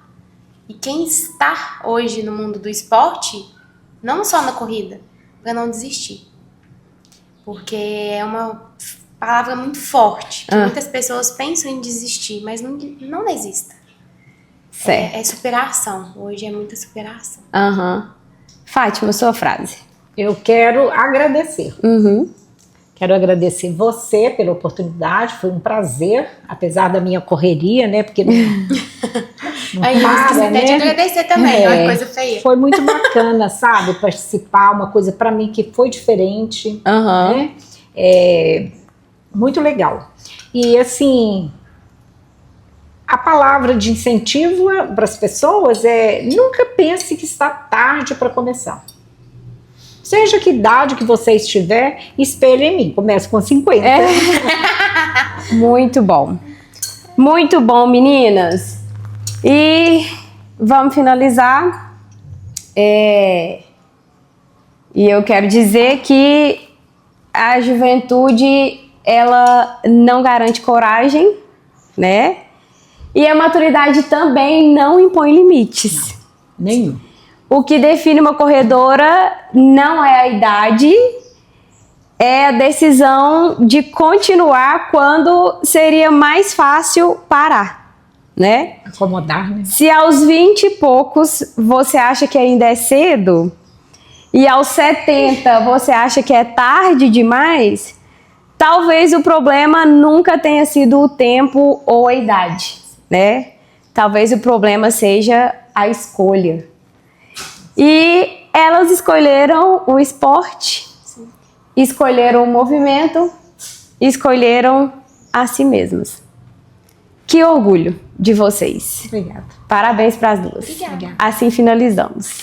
e quem está hoje no mundo do esporte, não só na corrida, para não desistir. Porque é uma palavra muito forte, que muitas pessoas pensam em desistir, mas não desista. Certo. É superação. Hoje é muita superação. Fátima, sua frase. Eu quero agradecer. Uhum. Quero agradecer você pela oportunidade, foi um prazer, apesar da minha correria, né? Porque não Aí eu esqueci para, até de né? agradecer também, olha que coisa feia. Foi muito bacana, sabe? Participar, uma coisa para mim que foi diferente, Aham. né? Muito legal. E assim, a palavra de incentivo para as pessoas é: nunca pense que está tarde para começar. Seja que idade que você estiver, espelhe em mim. Começa com 50. Muito bom. Muito bom, meninas. E vamos finalizar. E eu quero dizer que a juventude, ela não garante coragem, né? E a maturidade também não impõe limites. Nenhum. O que define uma corredora não é a idade, é a decisão de continuar quando seria mais fácil parar, né? Acomodar, né? Se aos 20 e poucos você acha que ainda é cedo, e aos 70 você acha que é tarde demais, talvez o problema nunca tenha sido o tempo ou a idade, né? Talvez o problema seja a escolha. E elas escolheram o esporte, escolheram o movimento, escolheram a si mesmas. Que orgulho de vocês. Obrigada. Parabéns para as duas. Obrigada. Assim finalizamos.